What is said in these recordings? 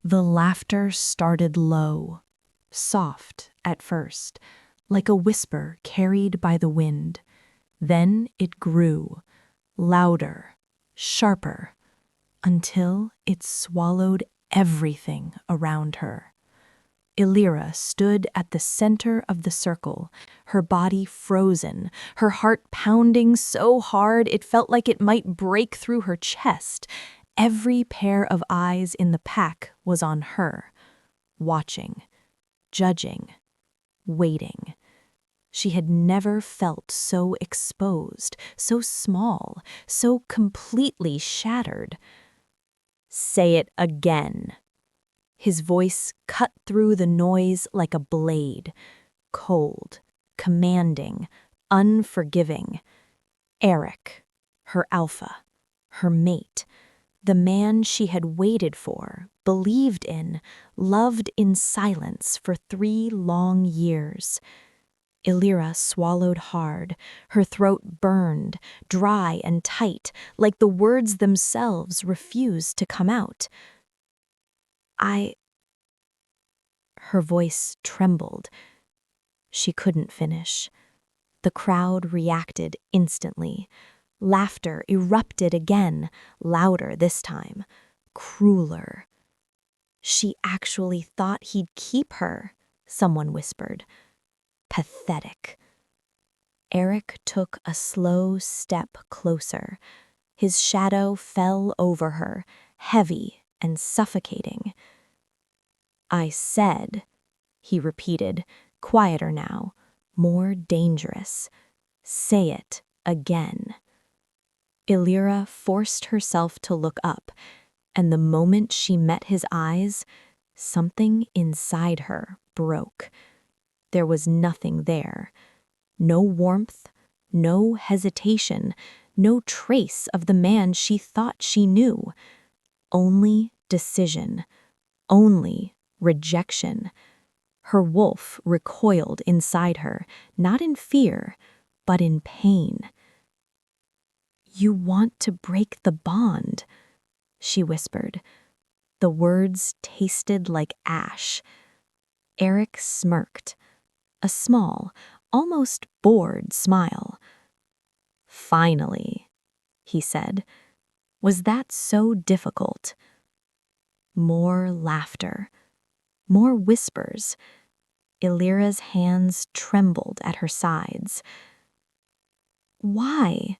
The laughter started low, soft at first, like a whisper carried by the wind. Then it grew, louder, sharper, until it swallowed everything around her. Elira stood at the center of the circle, her body frozen, her heart pounding so hard it felt like it might break through her chest. Every pair of eyes in the pack was on her, watching, judging, waiting. She had never felt so exposed, so small, so completely shattered. "Say it again." His voice cut through the noise like a blade, cold, commanding, unforgiving. Eric, her alpha, her mate, the man she had waited for, believed in, loved in silence for 3 long years. Elira swallowed hard, her throat burned, dry and tight, like the words themselves refused to come out. Her voice trembled. She couldn't finish. The crowd reacted instantly. Laughter erupted again, louder this time, crueler. "She actually thought he'd keep her," someone whispered. Pathetic. Eric took a slow step closer. His shadow fell over her, heavy and suffocating. "I said," he repeated, quieter now, more dangerous. "Say it again." Elira forced herself to look up, and the moment she met his eyes, something inside her broke. There was nothing there. No warmth, no hesitation, no trace of the man she thought she knew. Only decision, only rejection. Her wolf recoiled inside her, not in fear, but in pain. "You want to break the bond," she whispered. The words tasted like ash. Eric smirked, a small, almost bored smile. "Finally," he said. "Was that so difficult?" More laughter. More whispers. Elira's hands trembled at her sides. "Why?"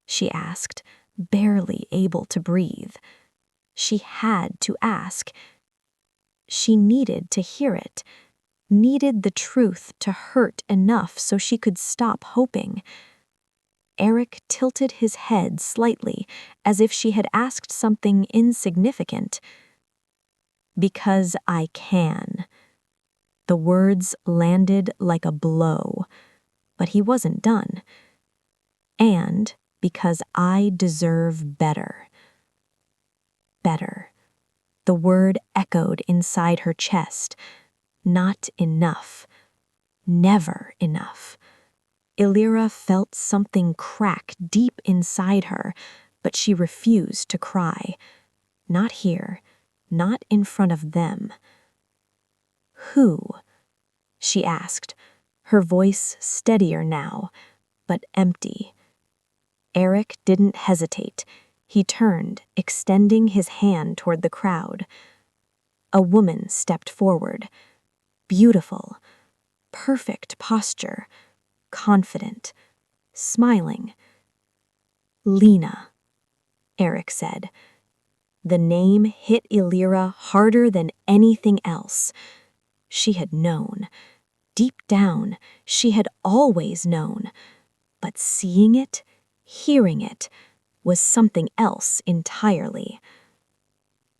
she asked, barely able to breathe. She had to ask. She needed to hear it, needed the truth to hurt enough so she could stop hoping. Eric tilted his head slightly, as if she had asked something insignificant. "Because I can." The words landed like a blow, but he wasn't done. "And because I deserve better." Better. The word echoed inside her chest. Not enough. Never enough. Elira felt something crack deep inside her, but she refused to cry. Not here. Not in front of them. "Who?" she asked, her voice steadier now, but empty. Eric didn't hesitate. He turned, extending his hand toward the crowd. A woman stepped forward. Beautiful. Perfect posture. Confident. Smiling. "Lena," Eric said. The name hit Elira harder than anything else. She had known. Deep down, she had always known. But seeing it, hearing it, was something else entirely.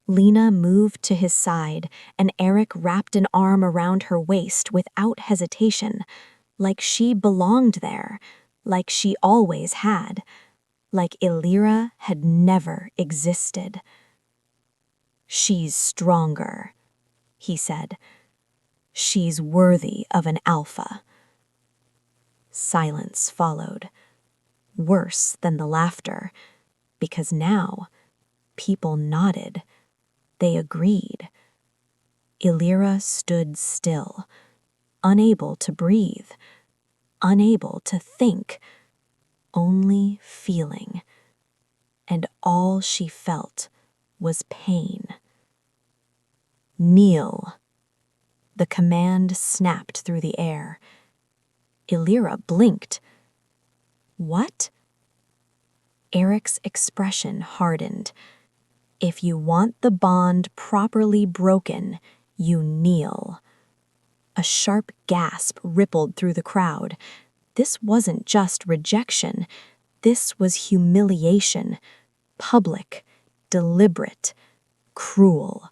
Lena moved to his side, and Eric wrapped an arm around her waist without hesitation, like she belonged there, like she always had, like Elira had never existed. "She's stronger," he said. "She's worthy of an alpha." Silence followed, worse than the laughter, because now people nodded. They agreed. Elira stood still, unable to breathe, unable to think, only feeling. And all she felt was pain. Kneel. The command snapped through the air. Elira blinked. What? Eric's expression hardened. If you want the bond properly broken, you kneel. A sharp gasp rippled through the crowd. This wasn't just rejection. This was humiliation. Public, deliberate, cruel.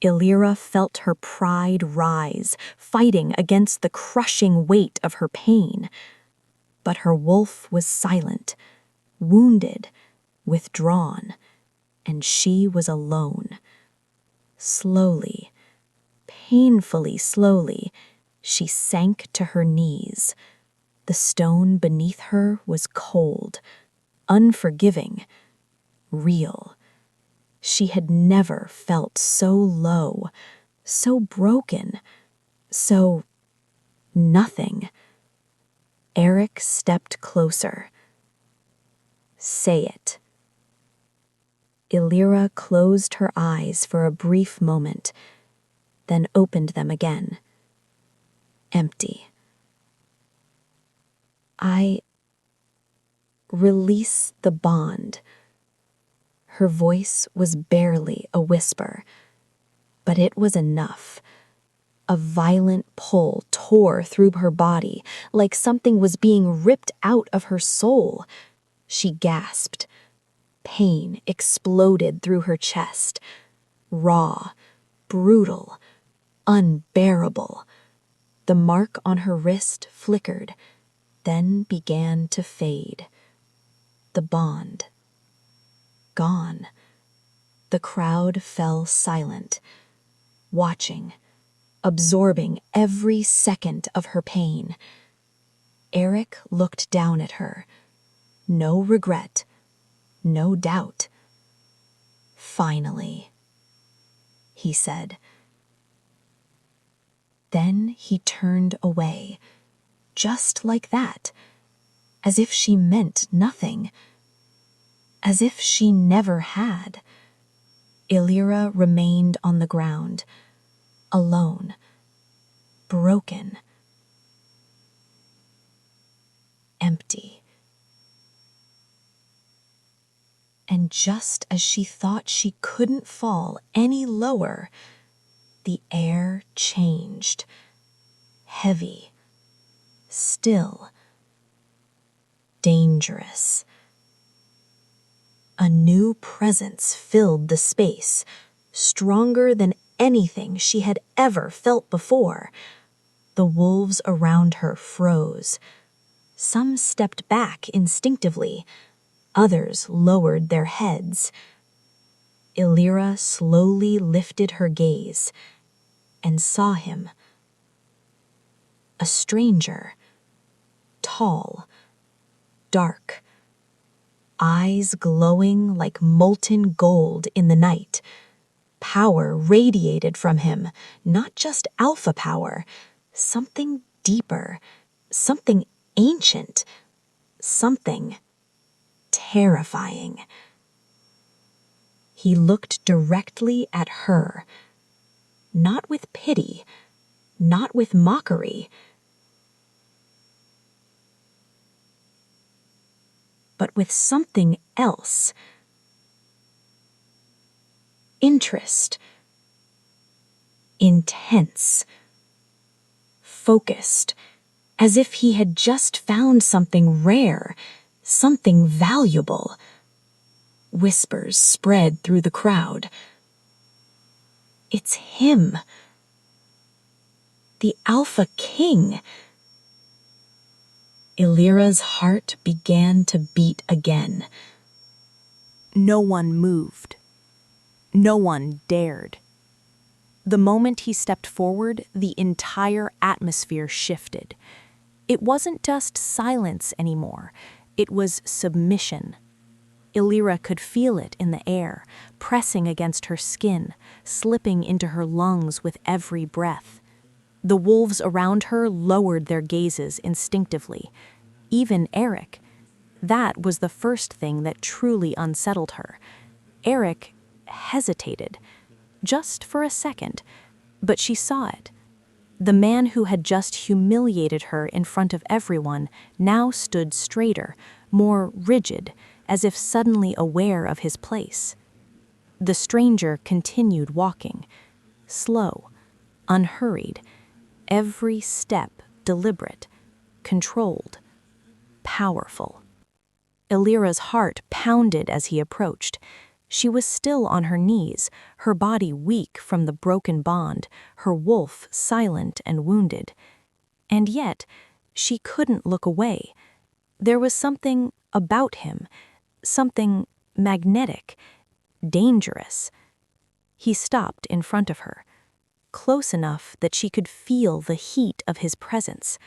Elira felt her pride rise, fighting against the crushing weight of her pain. But her wolf was silent, wounded, withdrawn, and she was alone. Slowly, painfully slowly, she sank to her knees. The stone beneath her was cold, unforgiving, real. She had never felt so low, so broken, so nothing. Eric stepped closer. Say it. Elira closed her eyes for a brief moment, then opened them again. Empty. I release the bond. Her voice was barely a whisper, but it was enough. A violent pull tore through her body, like something was being ripped out of her soul. She gasped. Pain exploded through her chest. Raw, brutal, unbearable. The mark on her wrist flickered, then began to fade. The bond. Gone. The crowd fell silent, watching, absorbing every second of her pain. Eric looked down at her. No regret, no doubt. Finally, he said. Then he turned away, just like that, as if she meant nothing, as if she never had. Elira remained on the ground, alone, broken, empty. And just as she thought she couldn't fall any lower, the air changed. Heavy, still, dangerous. A new presence filled the space, stronger than anything she had ever felt before. The wolves around her froze. Some stepped back instinctively. Others lowered their heads. Elira slowly lifted her gaze and saw him. A stranger, tall, dark, eyes glowing like molten gold in the night. Power radiated from him, not just alpha power, something deeper, something ancient, something terrifying. He looked directly at her, not with pity, not with mockery, but with something else. Interest. Intense. Focused. As if he had just found something rare, something valuable. Whispers spread through the crowd. It's him. The Alpha King. Elira's heart began to beat again. No one moved. No one dared. The moment he stepped forward, the entire atmosphere shifted. It wasn't just silence anymore. It was submission. Elira could feel it in the air, pressing against her skin, slipping into her lungs with every breath. The wolves around her lowered their gazes instinctively. Even Eric. That was the first thing that truly unsettled her. Eric hesitated, just for a second, but she saw it. The man who had just humiliated her in front of everyone now stood straighter, more rigid, as if suddenly aware of his place. The stranger continued walking, slow, unhurried, every step deliberate, controlled, powerful. Elira's heart pounded as he approached. She was still on her knees, her body weak from the broken bond, her wolf silent and wounded. And yet, she couldn't look away. There was something about him, something magnetic, dangerous. He stopped in front of her, close enough that she could feel the heat of his presence,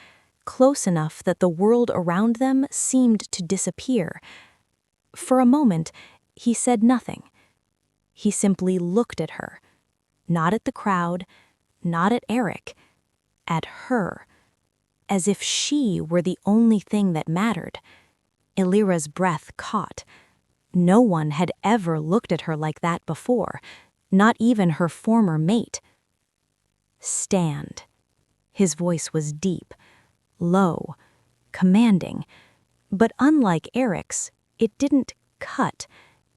close enough that the world around them seemed to disappear. For a moment, he said nothing. He simply looked at her, not at the crowd, not at Eric, at her, as if she were the only thing that mattered. Elira's breath caught. No one had ever looked at her like that before, not even her former mate. Stand. His voice was deep, low, commanding, but unlike Eric's, it didn't cut,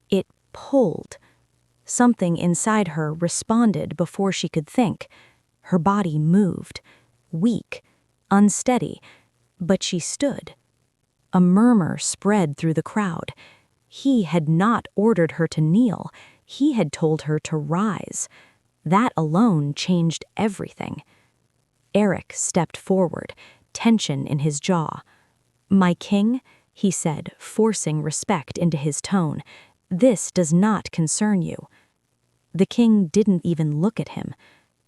it pulled. Something inside her responded before she could think. Her body moved, weak, unsteady, but she stood. A murmur spread through the crowd. He had not ordered her to kneel. He had told her to rise. That alone changed everything. Eric stepped forward, tension in his jaw. "My king," he said, forcing respect into his tone, "this does not concern you." The king didn't even look at him.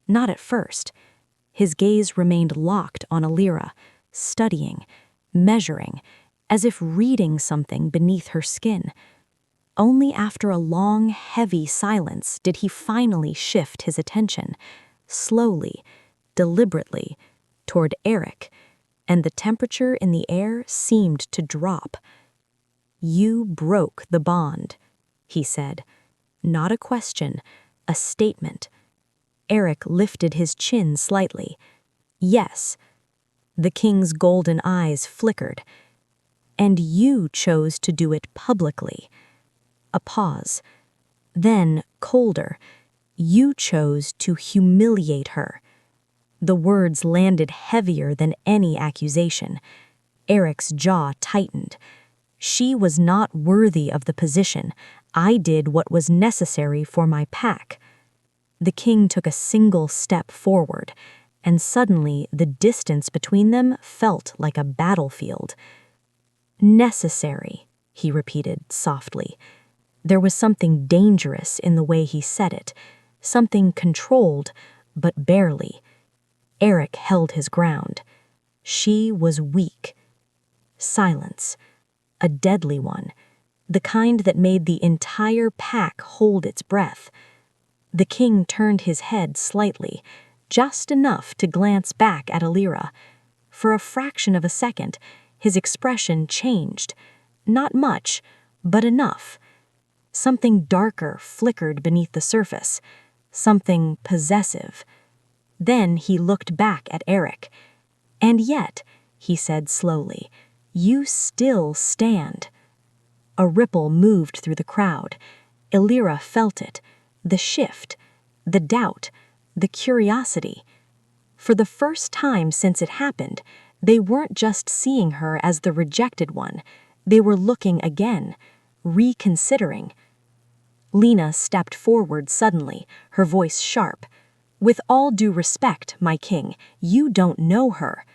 Not at first. His gaze remained locked on Elira, studying, measuring, as if reading something beneath her skin. Only after a long, heavy silence did he finally shift his attention, slowly, deliberately, toward Eric, and the temperature in the air seemed to drop. "You broke the bond," he said. Not a question, a statement. Eric lifted his chin slightly. "Yes." The king's golden eyes flickered. "And you chose to do it publicly." A pause. Then, colder, "You chose to humiliate her." The words landed heavier than any accusation. Eric's jaw tightened. "She was not worthy of the position. I did what was necessary for my pack." The king took a single step forward, and suddenly the distance between them felt like a battlefield. "Necessary," he repeated softly. There was something dangerous in the way he said it, something controlled, but barely. Eric held his ground. She was weak. Silence. A deadly one. The kind that made the entire pack hold its breath. The king turned his head slightly, just enough to glance back at Elira. For a fraction of a second, his expression changed. Not much, but enough. Something darker flickered beneath the surface, something possessive. Then he looked back at Eric. "And yet," he said slowly, "you still stand." A ripple moved through the crowd. Elira felt it, the shift, the doubt, the curiosity. For the first time since it happened, they weren't just seeing her as the rejected one. They were looking again, reconsidering. Lena stepped forward suddenly, her voice sharp. "With all due respect, my king, you don't know her."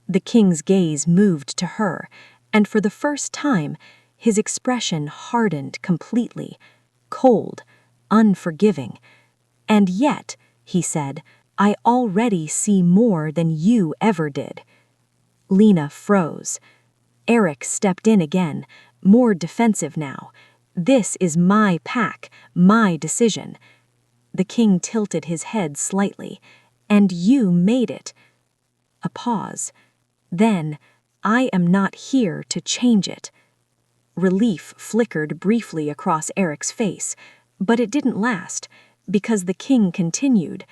The king's gaze moved to her, and for the first time, his expression hardened completely, cold, unforgiving. "And yet," he said, "I already see more than you ever did." Lena froze. Eric stepped in again, more defensive now. This is my pack, my decision. The king tilted his head slightly. And you made it. A pause. Then, I am not here to change it. Relief flickered briefly across Eric's face, but it didn't last, because the king continued,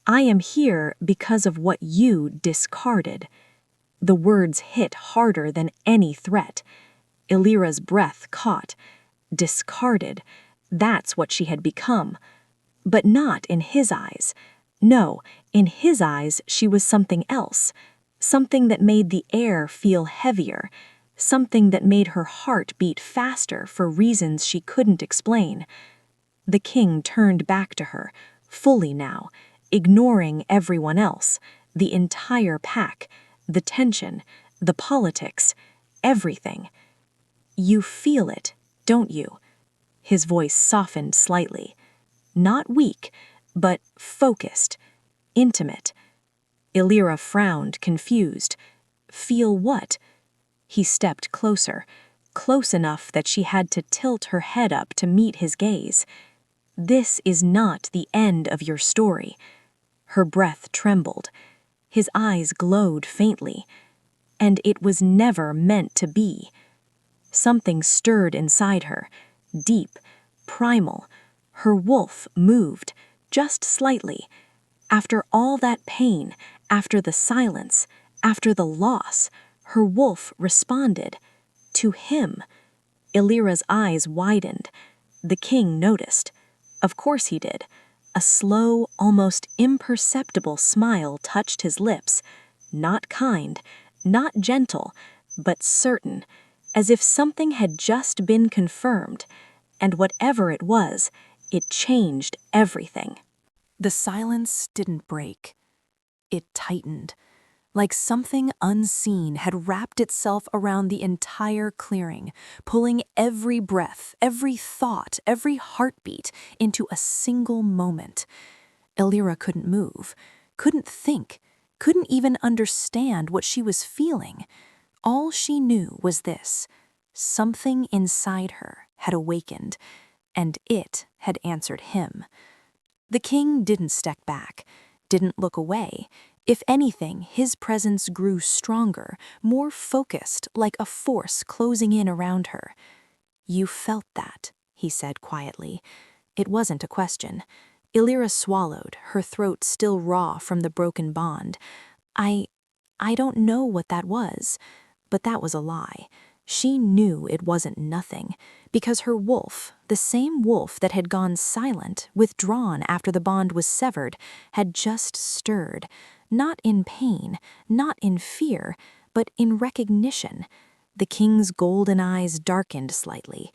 I am here because of what you discarded. The words hit harder than any threat. Elira's breath caught. Discarded. That's what she had become. But not in his eyes. No, in his eyes she was something else. Something that made the air feel heavier. Something that made her heart beat faster for reasons she couldn't explain. The king turned back to her, fully now, ignoring everyone else, the entire pack, the tension, the politics, everything. You feel it, don't you? His voice softened slightly. Not weak, but focused, intimate. Elira frowned, confused. Feel what? He stepped closer, close enough that she had to tilt her head up to meet his gaze. This is not the end of your story. Her breath trembled. His eyes glowed faintly. And it was never meant to be. Something stirred inside her, deep, primal. Her wolf moved, just slightly. After all that pain, after the silence, after the loss, her wolf responded. To him. Elira's eyes widened. The king noticed. Of course he did. A slow, almost imperceptible smile touched his lips. Not kind, not gentle, but certain, as if something had just been confirmed. And whatever it was, it changed everything. The silence didn't break. It tightened, like something unseen had wrapped itself around the entire clearing, pulling every breath, every thought, every heartbeat into a single moment. Elira couldn't move, couldn't think, couldn't even understand what she was feeling. All she knew was this: something inside her had awakened, and it had answered him. The king didn't step back, didn't look away. If anything, his presence grew stronger, more focused, like a force closing in around her. You felt that, he said quietly. It wasn't a question. Elira swallowed, her throat still raw from the broken bond. I don't know what that was, but that was a lie. She knew it wasn't nothing, because her wolf, the same wolf that had gone silent, withdrawn after the bond was severed, had just stirred, not in pain, not in fear, but in recognition. The king's golden eyes darkened slightly.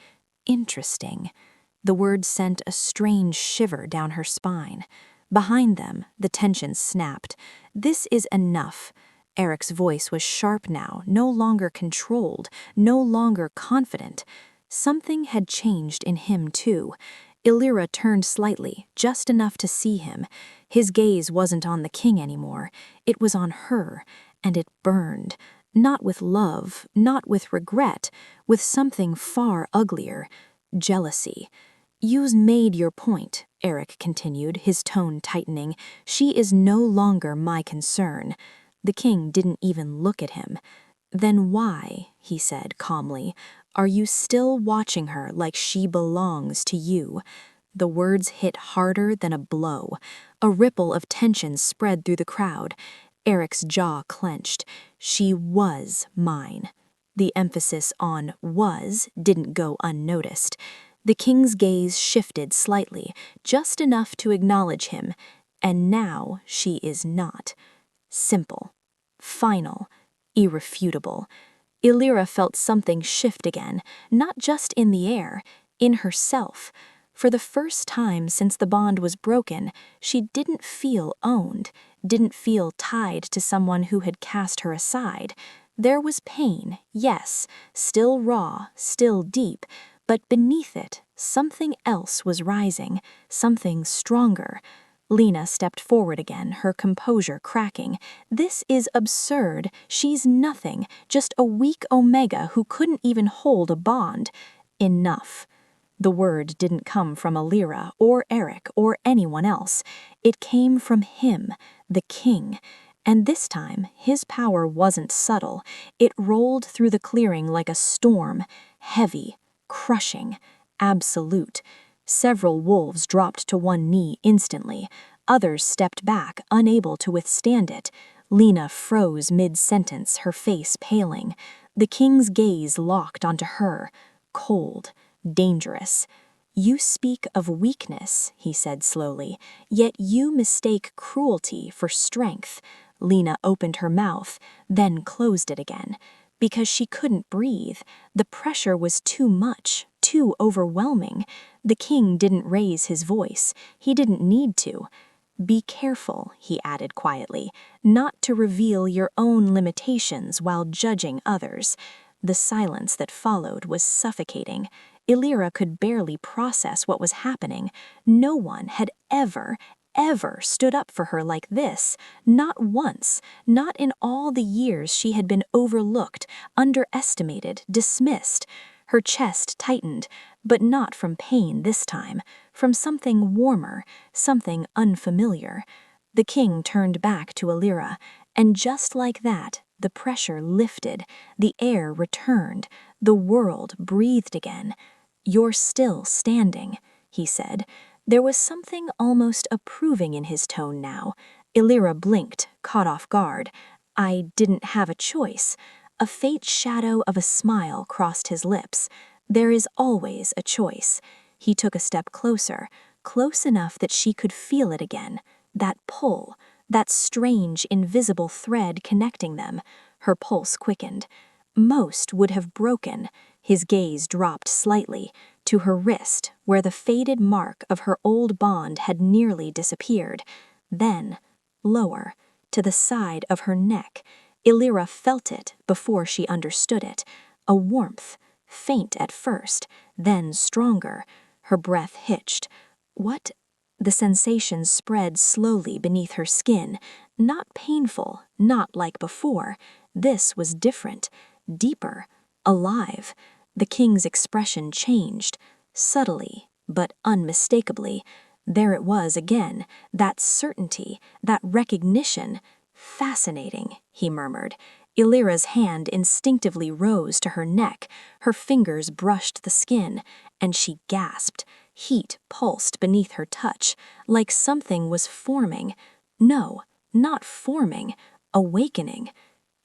Interesting. The word sent a strange shiver down her spine. Behind them, the tension snapped. This is enough. Eric's voice was sharp now, no longer controlled, no longer confident. Something had changed in him, too. Elira turned slightly, just enough to see him. His gaze wasn't on the king anymore. It was on her, and it burned. Not with love, not with regret, with something far uglier: jealousy. You've made your point, Eric continued, his tone tightening. She is no longer my concern. The king didn't even look at him. Then why, he said calmly, are you still watching her like she belongs to you? The words hit harder than a blow. A ripple of tension spread through the crowd. Eric's jaw clenched. She was mine. The emphasis on was didn't go unnoticed. The king's gaze shifted slightly, just enough to acknowledge him. And now she is not. Simple, final, irrefutable. Elira felt something shift again, not just in the air, in herself. For the first time since the bond was broken, she didn't feel owned, didn't feel tied to someone who had cast her aside. There was pain, yes, still raw, still deep, but beneath it, something else was rising, something stronger. Lena stepped forward again, her composure cracking. This is absurd. She's nothing, just a weak Omega who couldn't even hold a bond. Enough. The word didn't come from Elira or Eric or anyone else. It came from him, the king. And this time, his power wasn't subtle. It rolled through the clearing like a storm, heavy, crushing, absolute. Several wolves dropped to one knee instantly. Others stepped back, unable to withstand it. Lena froze mid-sentence, her face paling. The king's gaze locked onto her, cold, dangerous. "You speak of weakness," he said slowly, "yet you mistake cruelty for strength." Lena opened her mouth, then closed it again. Because she couldn't breathe. The pressure was too much, too overwhelming. The king didn't raise his voice. He didn't need to. "Be careful," he added quietly, "not to reveal your own limitations while judging others." The silence that followed was suffocating. Elira could barely process what was happening. No one had ever stood up for her like this. Not once. Not in all the years she had been overlooked, underestimated, dismissed. Her chest tightened, but not from pain this time. From something warmer, something unfamiliar. The king turned back to Elira, and just like that, the pressure lifted, the air returned, the world breathed again. "You're still standing," he said. There was something almost approving in his tone now. Elira blinked, caught off guard. "I didn't have a choice." A faint shadow of a smile crossed his lips. "There is always a choice." He took a step closer, close enough that she could feel it again. That pull, that strange, invisible thread connecting them. Her pulse quickened. Most would have broken. His gaze dropped slightly, to her wrist, where the faded mark of her old bond had nearly disappeared. Then, lower, to the side of her neck. Elira felt it before she understood it. A warmth, faint at first, then stronger. Her breath hitched. What? The sensation spread slowly beneath her skin. Not painful, not like before. This was different, deeper, alive. The king's expression changed, subtly, but unmistakably. There it was again, that certainty, that recognition. "Fascinating," he murmured. Elira's hand instinctively rose to her neck. Her fingers brushed the skin, and she gasped. Heat pulsed beneath her touch, like something was forming. No, not forming, awakening.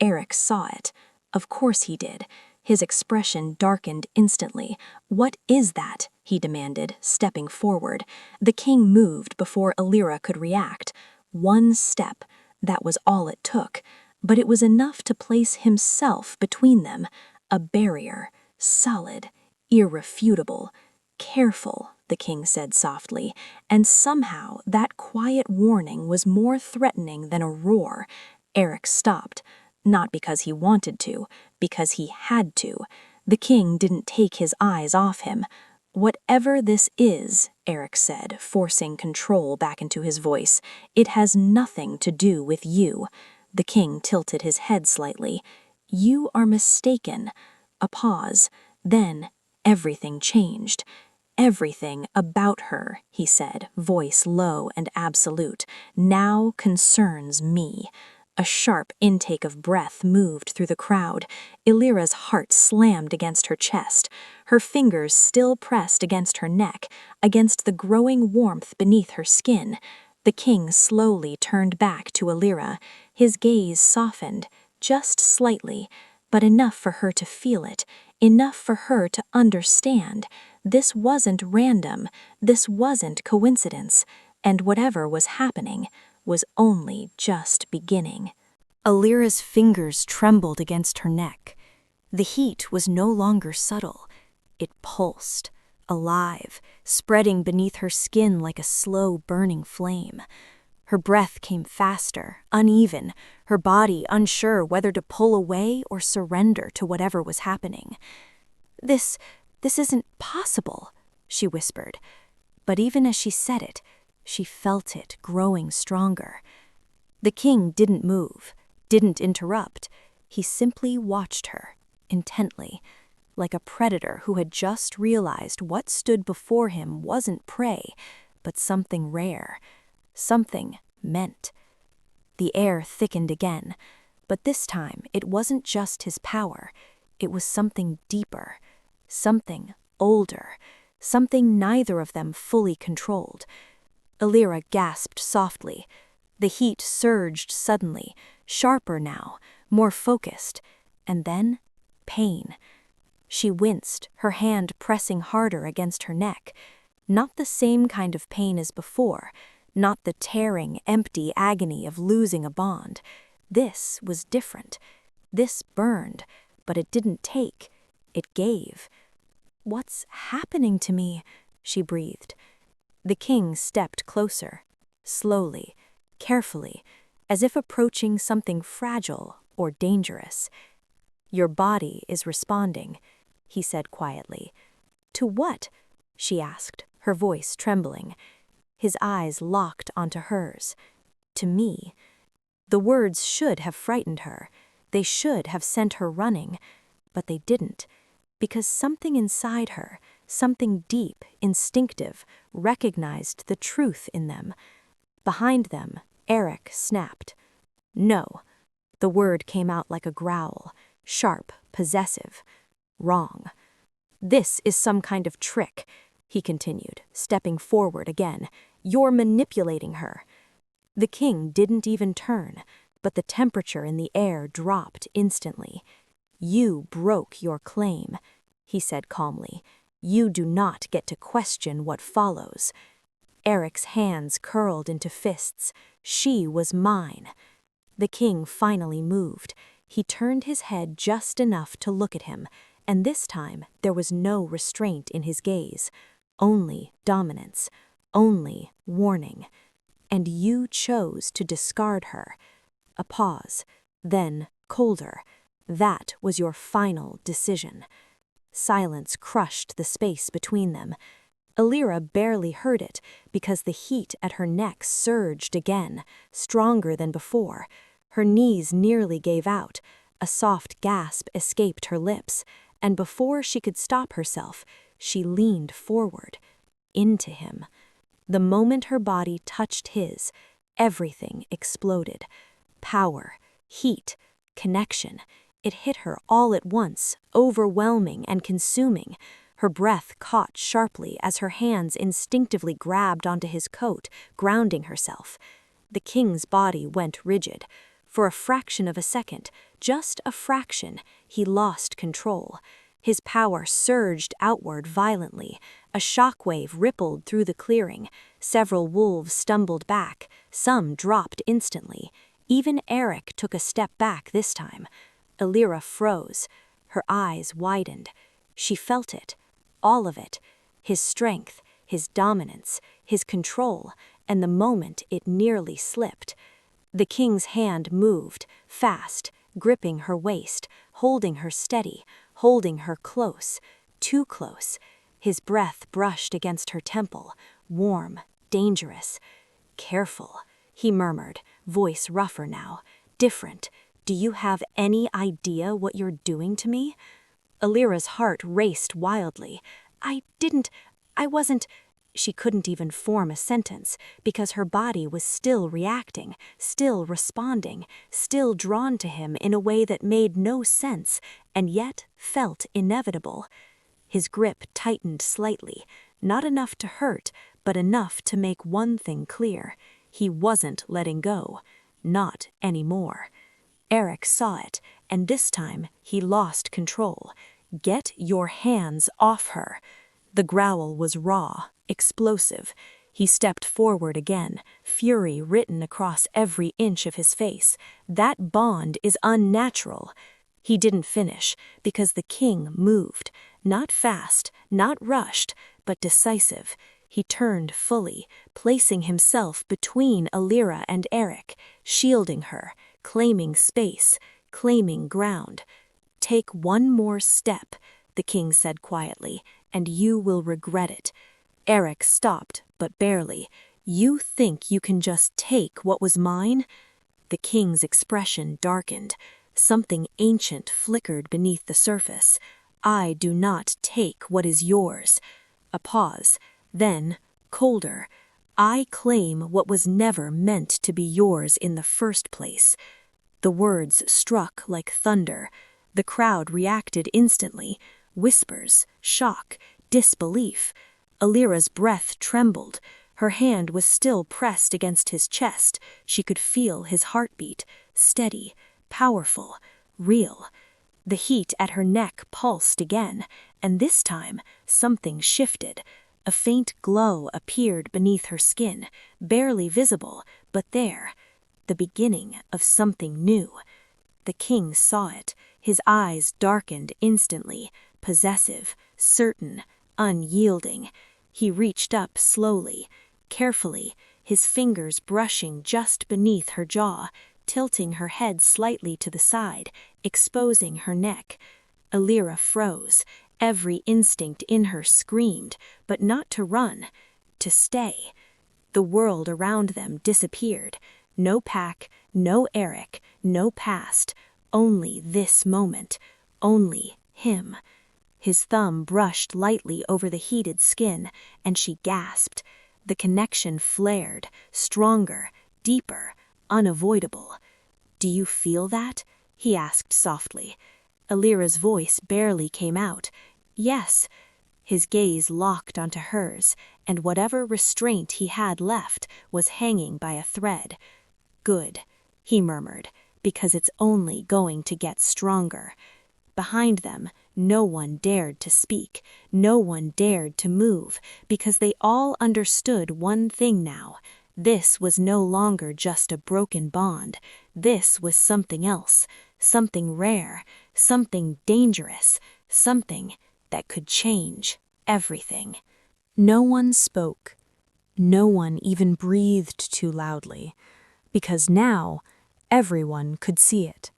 Eric saw it. Of course he did. His expression darkened instantly. "What is that?" he demanded, stepping forward. The king moved before Elira could react. One step, that was all it took. But it was enough to place himself between them. A barrier, solid, irrefutable. "Careful," the king said softly, and somehow that quiet warning was more threatening than a roar. Eric stopped. Not because he wanted to, because he had to. The king didn't take his eyes off him. "Whatever this is," Eric said, forcing control back into his voice, "it has nothing to do with you." The king tilted his head slightly. "You are mistaken." A pause. Then everything changed. "Everything about her," he said, voice low and absolute, "now concerns me." A sharp intake of breath moved through the crowd. Elira's heart slammed against her chest. Her fingers still pressed against her neck, against the growing warmth beneath her skin. The king slowly turned back to Elira. His gaze softened, just slightly, but enough for her to feel it, enough for her to understand. This wasn't random, this wasn't coincidence, and whatever was happening was only just beginning. Elira's fingers trembled against her neck. The heat was no longer subtle. It pulsed, alive, spreading beneath her skin like a slow burning flame. Her breath came faster, uneven, her body unsure whether to pull away or surrender to whatever was happening. This isn't possible," she whispered. But even as she said it, she felt it growing stronger. The king didn't move, didn't interrupt. He simply watched her, intently. like a predator who had just realized what stood before him wasn't prey, but something rare, something meant. The air thickened again, but this time it wasn't just his power, it was something deeper, something older, something neither of them fully controlled. Elira gasped softly. The heat surged suddenly, sharper now, more focused, and then pain. She winced, her hand pressing harder against her neck. Not the same kind of pain as before, not the tearing, empty agony of losing a bond. This was different. This burned, but it didn't take. It gave. "What's happening to me?" she breathed. The king stepped closer, slowly, carefully, as if approaching something fragile or dangerous. "Your body is responding," he said quietly. "To what?" she asked, her voice trembling. His eyes locked onto hers. "To me." The words should have frightened her. They should have sent her running, but they didn't, because something inside her, something deep, instinctive, recognized the truth in them. Behind them, Eric snapped. "No." The word came out like a growl, sharp, possessive. "Wrong." "This is some kind of trick," he continued, stepping forward again. "You're manipulating her." The king didn't even turn, but the temperature in the air dropped instantly. "You broke your claim," he said calmly. "You do not get to question what follows." Eric's hands curled into fists. She was mine. The king finally moved. He turned his head just enough to look at him, and this time there was no restraint in his gaze. Only dominance. Only warning. "And you chose to discard her." A pause. Then, colder. "That was your final decision." Silence crushed the space between them. Elira barely heard it because the heat at her neck surged again, stronger than before. Her knees nearly gave out. A soft gasp escaped her lips, and before she could stop herself, she leaned forward, into him. The moment her body touched his, everything exploded. Power, heat, connection. It hit her all at once, overwhelming and consuming. Her breath caught sharply as her hands instinctively grabbed onto his coat, grounding herself. The king's body went rigid. For a fraction of a second, just a fraction, he lost control. His power surged outward violently. A shockwave rippled through the clearing. Several wolves stumbled back. Some dropped instantly. Even Eric took a step back this time. Elira froze. Her eyes widened. She felt it. All of it. His strength, his dominance, his control, and the moment it nearly slipped. The king's hand moved, fast, gripping her waist, holding her steady, holding her close, too close. His breath brushed against her temple, warm, dangerous. "Careful," he murmured, voice rougher now, different. "Do you have any idea what you're doing to me?" Elira's heart raced wildly. I wasn't." She couldn't even form a sentence because her body was still reacting, still responding, still drawn to him in a way that made no sense and yet felt inevitable. His grip tightened slightly, not enough to hurt, but enough to make one thing clear. He wasn't letting go. Not anymore. Eric saw it, and this time he lost control. "Get your hands off her." The growl was raw, explosive. He stepped forward again, fury written across every inch of his face. "That bond is unnatural." He didn't finish, because the king moved. Not fast, not rushed, but decisive. He turned fully, placing himself between Elira and Eric, shielding her, claiming space, claiming ground. "Take one more step," the king said quietly, "and you will regret it." Eric stopped, but barely. "You think you can just take what was mine?" The king's expression darkened. Something ancient flickered beneath the surface. I do not take what is yours. A pause, then, colder, I claim what was never meant to be yours in the first place. The words struck like thunder. The crowd reacted instantly. Whispers, shock, disbelief. Elira's breath trembled. Her hand was still pressed against his chest. She could feel his heartbeat, steady, powerful, real. The heat at her neck pulsed again, and this time something shifted. A faint glow appeared beneath her skin, barely visible, but there. The beginning of something new. The king saw it. His eyes darkened instantly, possessive, certain, unyielding. He reached up slowly, carefully, his fingers brushing just beneath her jaw, tilting her head slightly to the side, exposing her neck. Elira froze. Every instinct in her screamed, but not to run, to stay. The world around them disappeared. No pack, no Eric, no past, only this moment, only him. His thumb brushed lightly over the heated skin, and she gasped. The connection flared, stronger, deeper, unavoidable. "Do you feel that?" he asked softly. Elira's voice barely came out. "Yes." His gaze locked onto hers, and whatever restraint he had left was hanging by a thread. "Good," he murmured, "because it's only going to get stronger." Behind them, no one dared to speak, no one dared to move, because they all understood one thing now. This was no longer just a broken bond. This was something else, something rare, something dangerous, something that could change everything. No one spoke. No one even breathed too loudly, because now everyone could see it.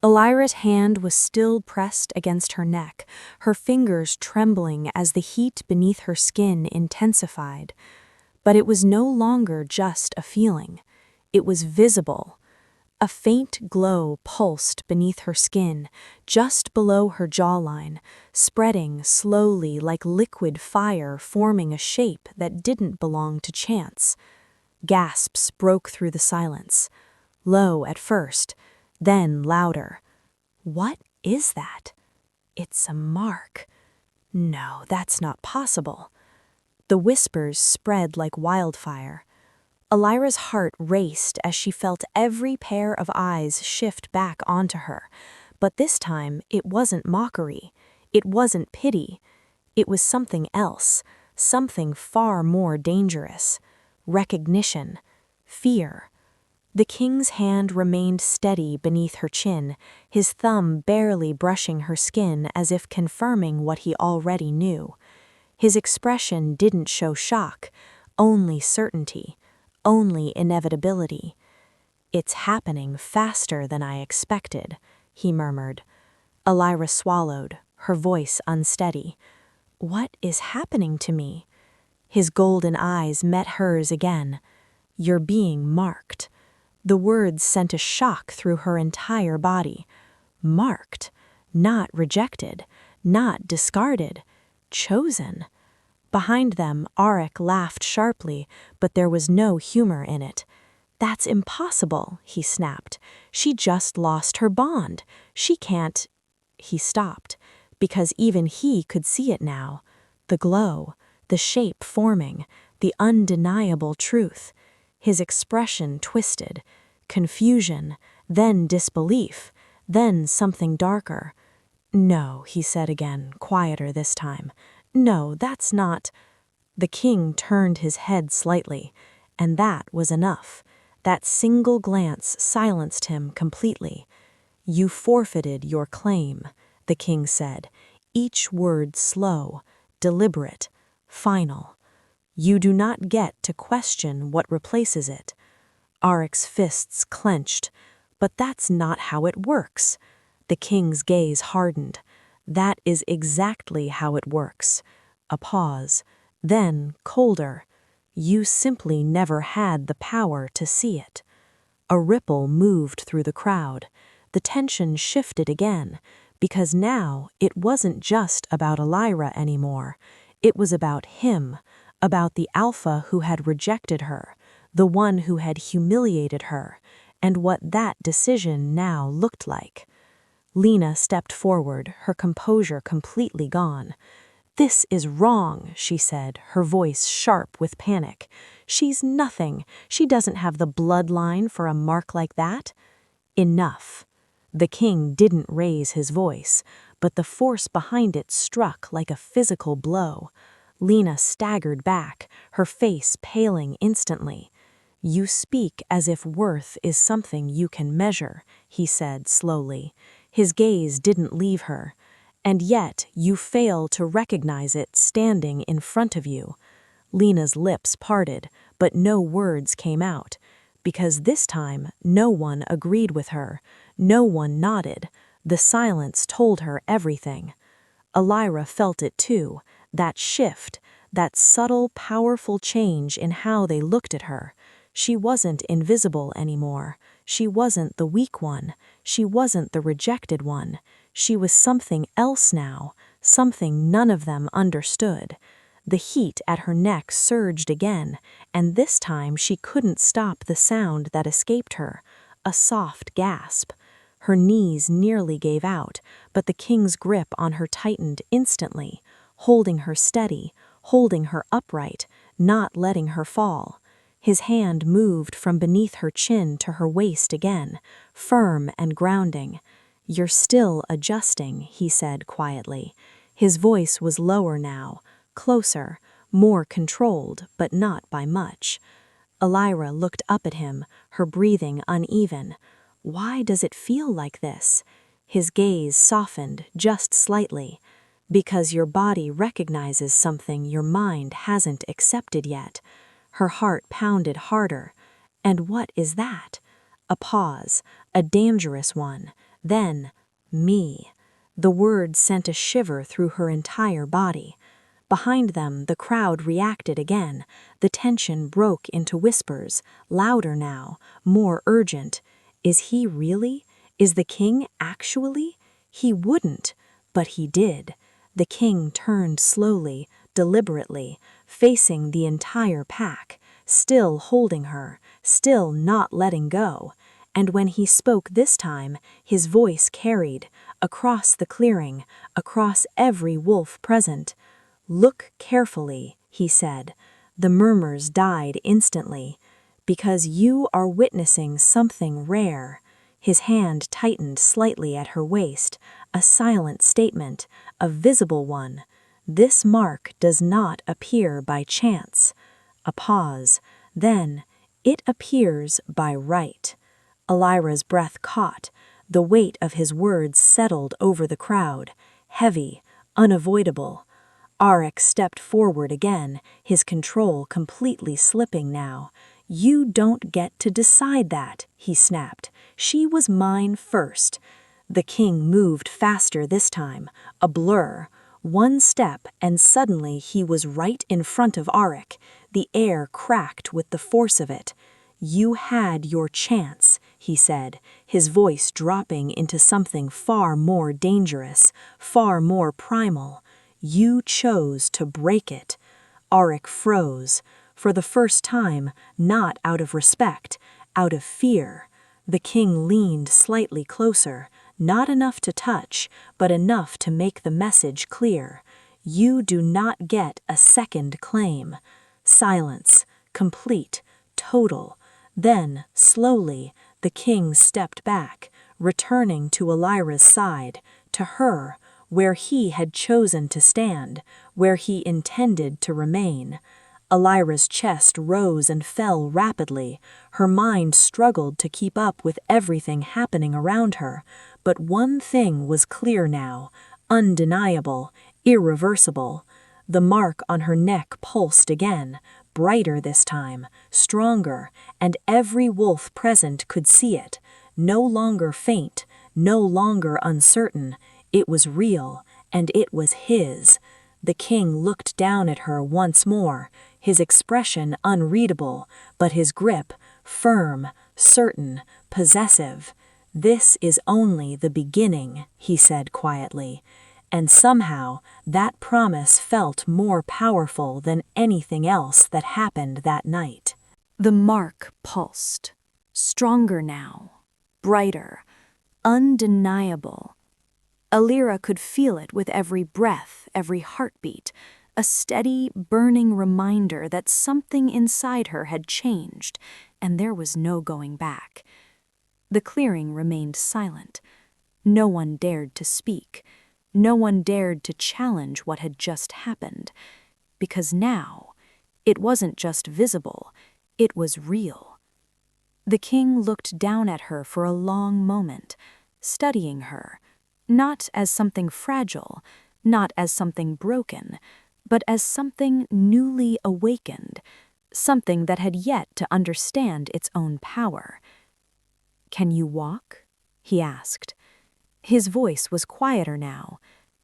Elira's hand was still pressed against her neck, her fingers trembling as the heat beneath her skin intensified. But it was no longer just a feeling. It was visible. A faint glow pulsed beneath her skin, just below her jawline, spreading slowly like liquid fire, forming a shape that didn't belong to chance. Gasps broke through the silence. Low at first, then louder. "What is that?" "It's a mark." "No, that's not possible." The whispers spread like wildfire. Elira's heart raced as she felt every pair of eyes shift back onto her. But this time, it wasn't mockery. It wasn't pity. It was something else, something far more dangerous. Recognition. Fear. The king's hand remained steady beneath her chin, his thumb barely brushing her skin as if confirming what he already knew. His expression didn't show shock, only certainty, only inevitability. "It's happening faster than I expected," he murmured. Elira swallowed, her voice unsteady. "What is happening to me?" His golden eyes met hers again. "You're being marked." The words sent a shock through her entire body. Marked, not rejected, not discarded, chosen. Behind them, Arik laughed sharply, but there was no humor in it. "That's impossible," he snapped. "She just lost her bond. She can't—" He stopped, because even he could see it now. The glow, the shape forming, the undeniable truth. His expression twisted. Confusion, then disbelief, then something darker. "No," he said again, quieter this time. "No, that's not—" The king turned his head slightly, and that was enough. That single glance silenced him completely. "You forfeited your claim," the king said, each word slow, deliberate, final. "You do not get to question what replaces it." Arik's fists clenched. "But that's not how it works." The king's gaze hardened. "That is exactly how it works." A pause. Then, colder. "You simply never had the power to see it." A ripple moved through the crowd. The tension shifted again. because now it wasn't just about Elira anymore. It was about him, about the alpha who had rejected her, the one who had humiliated her, and what that decision now looked like. Lena stepped forward, her composure completely gone. "This is wrong," she said, her voice sharp with panic. "She's nothing. She doesn't have the bloodline for a mark like that." Enough. The king didn't raise his voice, but the force behind it struck like a physical blow. Lena staggered back, her face paling instantly. "You speak as if worth is something you can measure," he said slowly. His gaze didn't leave her. "And yet you fail to recognize it standing in front of you." Lena's lips parted, but no words came out. Because this time, no one agreed with her. No one nodded. The silence told her everything. Elira felt it too, that shift, that subtle, powerful change in how they looked at her. She wasn't invisible anymore. She wasn't the weak one. She wasn't the rejected one. She was something else now, something none of them understood. The heat at her neck surged again, and this time she couldn't stop the sound that escaped her, a soft gasp. Her knees nearly gave out, but the king's grip on her tightened instantly, holding her steady, holding her upright, not letting her fall. His hand moved from beneath her chin to her waist again, firm and grounding. "You're still adjusting," he said quietly. His voice was lower now, closer, more controlled, but not by much. Elira looked up at him, her breathing uneven. "Why does it feel like this?" His gaze softened just slightly. "Because your body recognizes something your mind hasn't accepted yet." Her heart pounded harder. "And what is that?" A pause, a dangerous one. Then, "me." The word sent a shiver through her entire body. Behind them, the crowd reacted again. The tension broke into whispers, louder now, more urgent. Is he really? Is the king actually? He wouldn't, but he did. The king turned slowly, deliberately, facing the entire pack, still holding her, still not letting go. And when he spoke this time, his voice carried, across the clearing, across every wolf present. "Look carefully," he said. The murmurs died instantly. "Because you are witnessing something rare." His hand tightened slightly at her waist, a silent statement, a visible one. "This mark does not appear by chance." A pause. Then, "It appears by right." Elira's breath caught. The weight of his words settled over the crowd, heavy, unavoidable. Arik stepped forward again, his control completely slipping now. "You don't get to decide that," he snapped. "She was mine first." The king moved faster this time, a blur. One step, and suddenly he was right in front of Arik. The air cracked with the force of it. "You had your chance," he said, his voice dropping into something far more dangerous, far more primal. "You chose to break it." Arik froze. For the first time, not out of respect, out of fear. The king leaned slightly closer, not enough to touch, but enough to make the message clear. "You do not get a second claim." Silence, complete, total. Then, slowly, the king stepped back, returning to Elira's side, to her, where he had chosen to stand, where he intended to remain. Elira's chest rose and fell rapidly. Her mind struggled to keep up with everything happening around her. But one thing was clear now, undeniable, irreversible. The mark on her neck pulsed again, brighter this time, stronger, and every wolf present could see it. No longer faint, no longer uncertain. It was real, and it was his. The king looked down at her once more, his expression unreadable, but his grip firm, certain, possessive. "This is only the beginning," he said quietly, and somehow that promise felt more powerful than anything else that happened that night. The mark pulsed, stronger now, brighter, undeniable. Elira could feel it with every breath, every heartbeat, a steady, burning reminder that something inside her had changed, and there was no going back. The clearing remained silent. No one dared to speak. No one dared to challenge what had just happened, because now it wasn't just visible, it was real. The king looked down at her for a long moment, studying her, not as something fragile, not as something broken, but as something newly awakened, something that had yet to understand its own power. "Can you walk?" he asked. His voice was quieter now,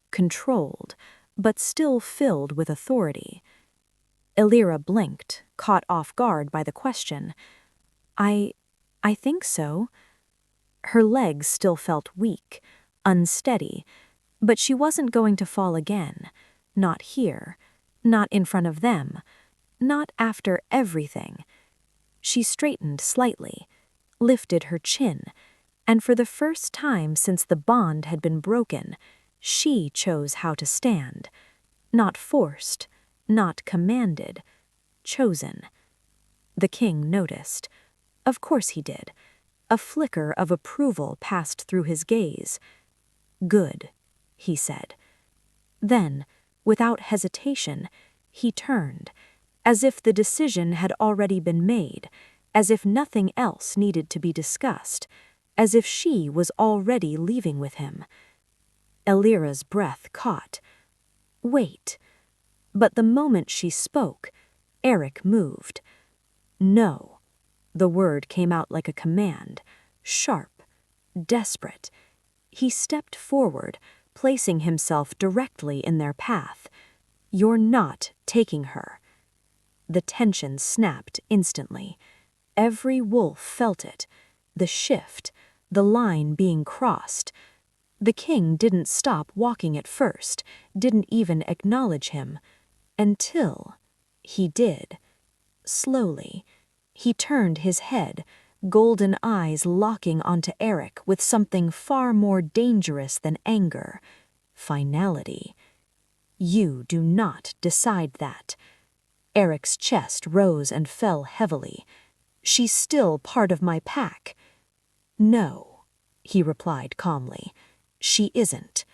controlled, but still filled with authority. Elira blinked, caught off guard by the question. I think so." Her legs still felt weak, unsteady, but she wasn't going to fall again. Not here, not in front of them, not after everything. She straightened slightly, lifted her chin, and for the first time since the bond had been broken, she chose how to stand. Not forced, not commanded, chosen. The king noticed. Of course he did. A flicker of approval passed through his gaze. "Good," he said. Then, without hesitation, he turned, as if the decision had already been made, as if nothing else needed to be discussed, as if she was already leaving with him. Elira's breath caught. Wait. But the moment she spoke, Eric moved. "No." The word came out like a command, sharp, desperate. He stepped forward, placing himself directly in their path. "You're not taking her." The tension snapped instantly. Every wolf felt it, the shift, the line being crossed. The king didn't stop walking at first, didn't even acknowledge him, until he did. Slowly, he turned his head, golden eyes locking onto Eric with something far more dangerous than anger: finality. "You do not decide that." Eric's chest rose and fell heavily. "She's still part of my pack." "No," he replied calmly. "She isn't."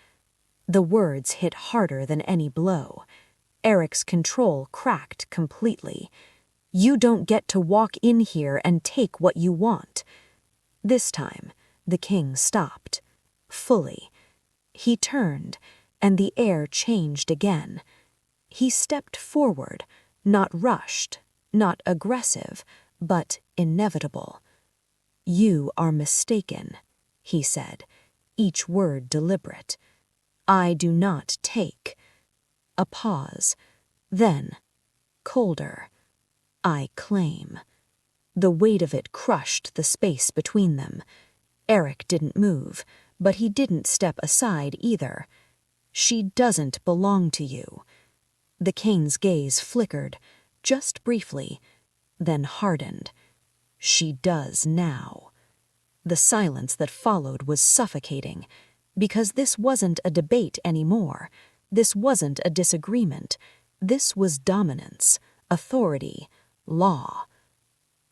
The words hit harder than any blow. Eric's control cracked completely. "You don't get to walk in here and take what you want." This time, the king stopped. Fully. He turned, and the air changed again. He stepped forward, not rushed, not aggressive, but inevitable. "You are mistaken," he said, each word deliberate. "I do not take." A pause. Then, colder. "I claim." The weight of it crushed the space between them. Eric didn't move, but he didn't step aside either. "She doesn't belong to you." The king's gaze flickered, just briefly, then hardened. "She does now." The silence that followed was suffocating, because this wasn't a debate anymore. This wasn't a disagreement. This was dominance, authority, law.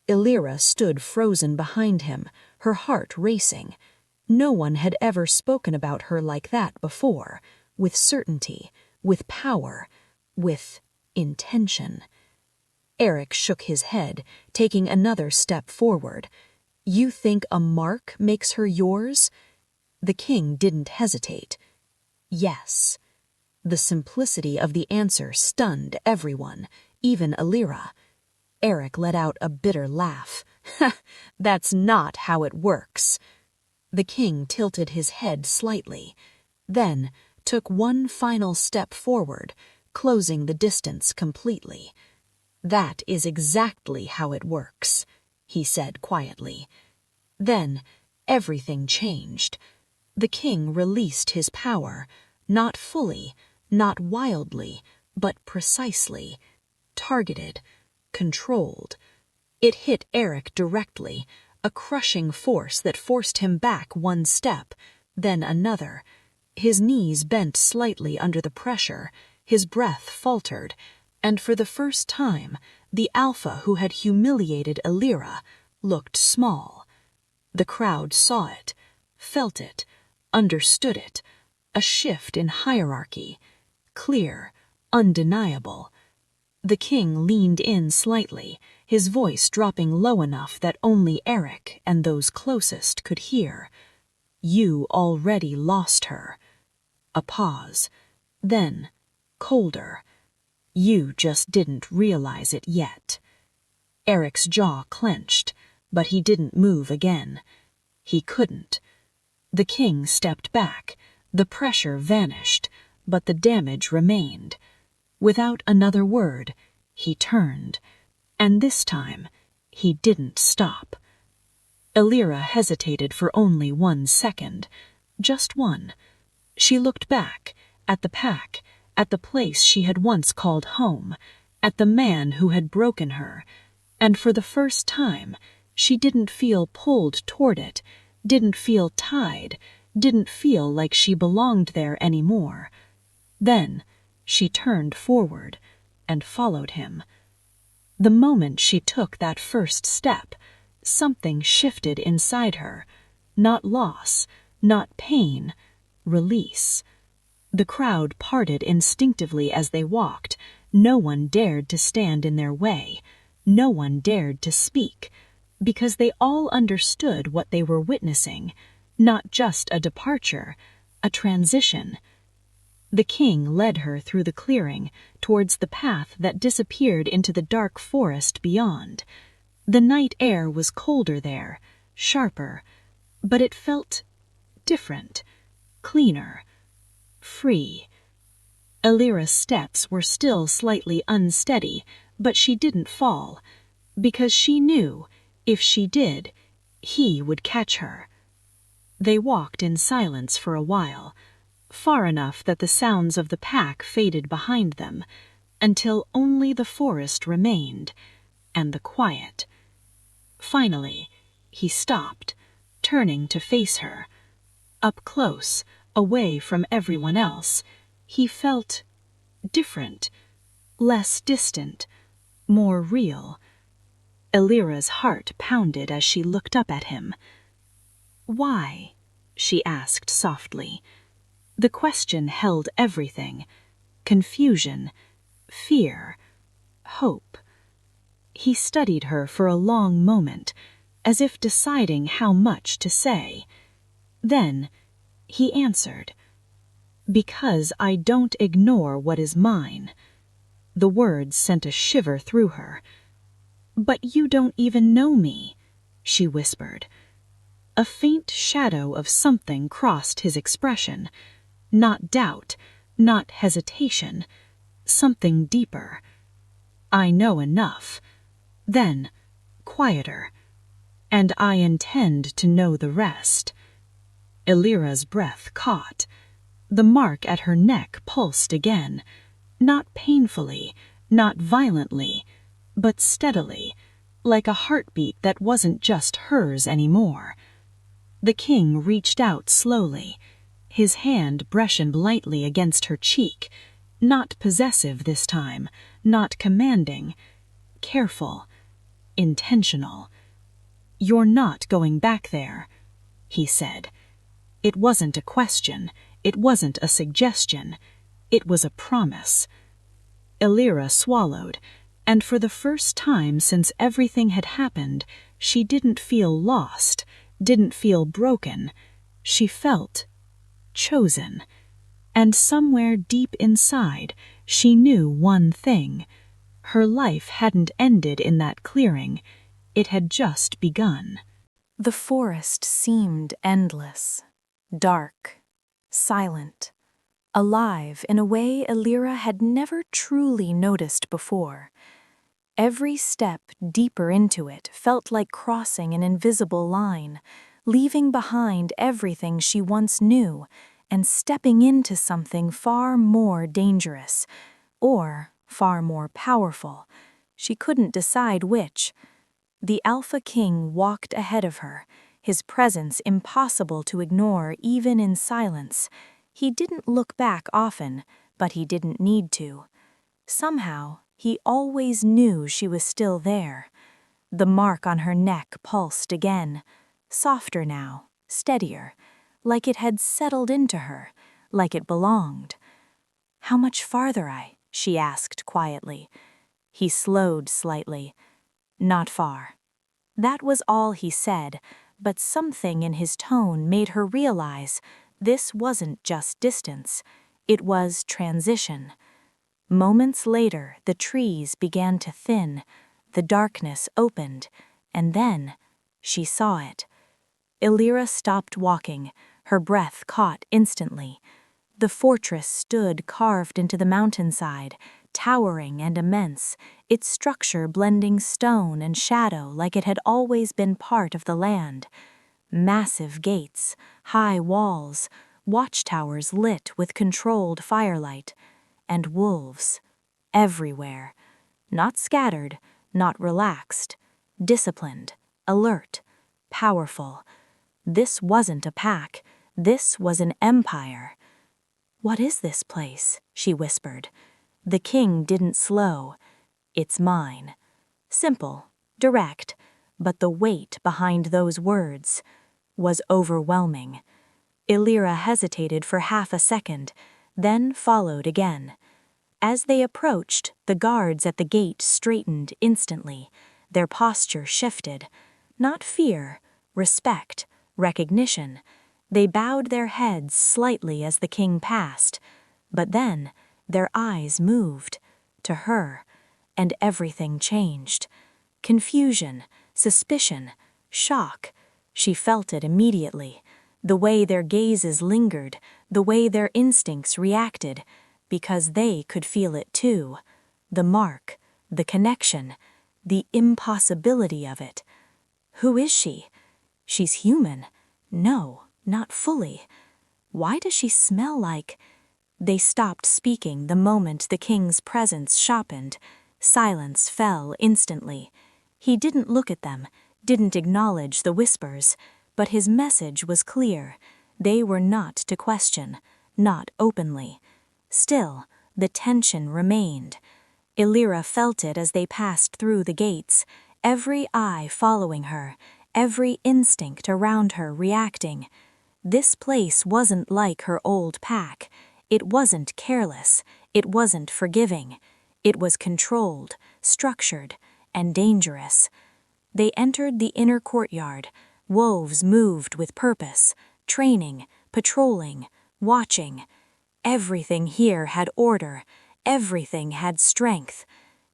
Elira stood frozen behind him, her heart racing. No one had ever spoken about her like that before, with certainty, with power, with intention. Eric shook his head, taking another step forward. "You think a mark makes her yours?" The king didn't hesitate. "Yes." The simplicity of the answer stunned everyone, even Elira. Eric let out a bitter laugh. "That's not how it works." The king tilted his head slightly, then took one final step forward, closing the distance completely. "That is exactly how it works," he said quietly. Then, everything changed. The king released his power, not fully, not wildly, but precisely, targeted, controlled. It hit Eric directly, a crushing force that forced him back one step, then another. His knees bent slightly under the pressure, his breath faltered, and for the first time, the alpha who had humiliated Elira looked small. The crowd saw it, felt it, understood it, a shift in hierarchy, clear, undeniable. The king leaned in slightly, his voice dropping low enough that only Eric and those closest could hear. You already lost her. A pause. Then, colder. You just didn't realize it yet. Eric's jaw clenched, but he didn't move again. He couldn't. The king stepped back. The pressure vanished, but the damage remained. Without another word, he turned. And this time, he didn't stop. Elira hesitated for only 1 second. Just one. She looked back, at the pack, at the place she had once called home, at the man who had broken her, and for the first time, she didn't feel pulled toward it, didn't feel tied, didn't feel like she belonged there anymore. Then, she turned forward and followed him. The moment she took that first step, something shifted inside her. Not loss, not pain, release. The crowd parted instinctively as they walked. No one dared to stand in their way. No one dared to speak, because they all understood what they were witnessing, not just a departure, a transition. The king led her through the clearing, towards the path that disappeared into the dark forest beyond. The night air was colder there, sharper, but it felt different, cleaner, free. Elira's steps were still slightly unsteady, but she didn't fall, because she knew, if she did, he would catch her. They walked in silence for a while, far enough that the sounds of the pack faded behind them, until only the forest remained, and the quiet. Finally, he stopped, turning to face her. Up close, away from everyone else, he felt different, less distant, more real. Elira's heart pounded as she looked up at him. "Why?" she asked softly. The question held everything: confusion, fear, hope. He studied her for a long moment, as if deciding how much to say. Then he answered, "Because I don't ignore what is mine." The words sent a shiver through her. "But you don't even know me," she whispered. A faint shadow of something crossed his expression. Not doubt, not hesitation, something deeper. "I know enough." Then, quieter, "And I intend to know the rest." Elira's breath caught. The mark at her neck pulsed again, not painfully, not violently, but steadily, like a heartbeat that wasn't just hers anymore. The king reached out slowly, his hand brushing lightly against her cheek, not possessive this time, not commanding, careful, intentional. "You're not going back there," he said. It wasn't a question, it wasn't a suggestion, it was a promise. Elira swallowed, and for the first time since everything had happened, she didn't feel lost, didn't feel broken. She felt chosen. And somewhere deep inside, she knew one thing. Her life hadn't ended in that clearing. It had just begun. The forest seemed endless, dark, silent, alive in a way Elira had never truly noticed before. Every step deeper into it felt like crossing an invisible line, leaving behind everything she once knew and stepping into something far more dangerous, or far more powerful. She couldn't decide which. The Alpha King walked ahead of her, his presence impossible to ignore even in silence. He didn't look back often, but he didn't need to. Somehow, he always knew she was still there. The mark on her neck pulsed again, softer now, steadier, like it had settled into her, like it belonged. "How much farther she asked quietly. He slowed slightly. "Not far." That was all he said, but something in his tone made her realize this wasn't just distance, it was transition. Moments later, the trees began to thin, the darkness opened, and then she saw it. Elira stopped walking, her breath caught instantly. The fortress stood carved into the mountainside, towering and immense, its structure blending stone and shadow like it had always been part of the land. Massive gates, high walls, watchtowers lit with controlled firelight, and wolves everywhere. Not scattered, not relaxed, disciplined, alert, powerful. This wasn't a pack, this was an empire. "What is this place?" she whispered. The king didn't slow. "It's mine." Simple, direct, but the weight behind those words was overwhelming. Elira hesitated for half a second, then followed again. As they approached, the guards at the gate straightened instantly. Their posture shifted. Not fear, respect, recognition. They bowed their heads slightly as the king passed, but then their eyes moved to her, and everything changed. Confusion, suspicion, shock. She felt it immediately. The way their gazes lingered, the way their instincts reacted, because they could feel it too. The mark, the connection, the impossibility of it. Who is she? She's human. No, not fully. Why does she smell like... They stopped speaking the moment the king's presence sharpened. Silence fell instantly. He didn't look at them, didn't acknowledge the whispers, but his message was clear. They were not to question, not openly. Still, the tension remained. Elira felt it as they passed through the gates, every eye following her, every instinct around her reacting. This place wasn't like her old pack. It wasn't careless. It wasn't forgiving. It was controlled, structured, and dangerous. They entered the inner courtyard. Wolves moved with purpose, training, patrolling, watching. Everything here had order. Everything had strength.